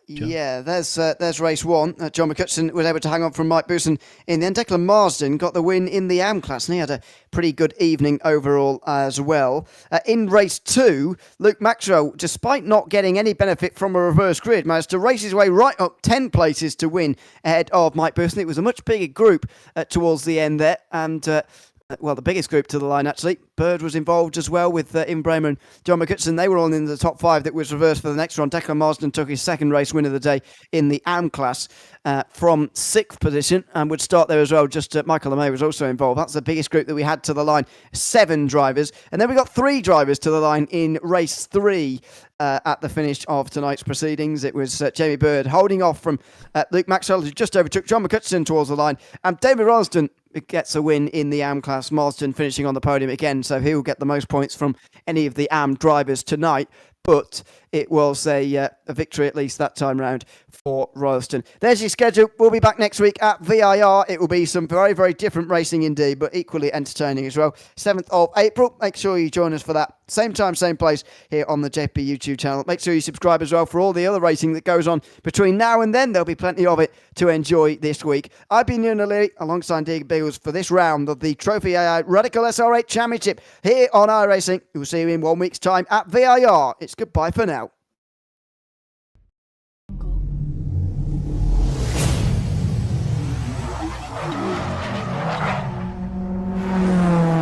Yeah, there's race 1. John McCutcheon was able to hang on from Mike Booson in the end. Declan Marsden got the win in the AM class, and he had a pretty good evening overall as well. In race 2, Luke Maxwell, despite not getting any benefit from a reverse grid, managed to race his way right up 10 places to win ahead of Mike Booson. It was a much bigger group towards the end there, and the biggest group to the line, actually. Bird was involved as well with Ian Bramer and John McCutcheon. They were all in the top 5 that was reversed for the next round. Declan Marsden took his second race win of the day in the AM class from 6th position and would start there as well. Just Michael LeMay was also involved. That's the biggest group that we had to the line. 7 drivers. And then we got 3 drivers to the line in race 3 at the finish of tonight's proceedings. It was Jamie Bird holding off from Luke Maxwell, who just overtook John McCutcheon towards the line. And David Ralston gets a win in the AM class. Marsden finishing on the podium again, so he will get the most points from any of the AM drivers tonight. But it was a victory, at least that time round, for Royalston. There's your schedule. We'll be back next week at VIR. It will be some very, very different racing indeed, but equally entertaining as well. 7th of April. Make sure you join us for that. Same time, same place here on the JP YouTube channel. Make sure you subscribe as well for all the other racing that goes on between now and then. There'll be plenty of it to enjoy this week. I've been Ewan O'Leary alongside Diego Biggles for this round of the Trophi.Ai Radical SR8 Championship here on iRacing. We'll see you in 1 week's time at VIR. It's goodbye for now.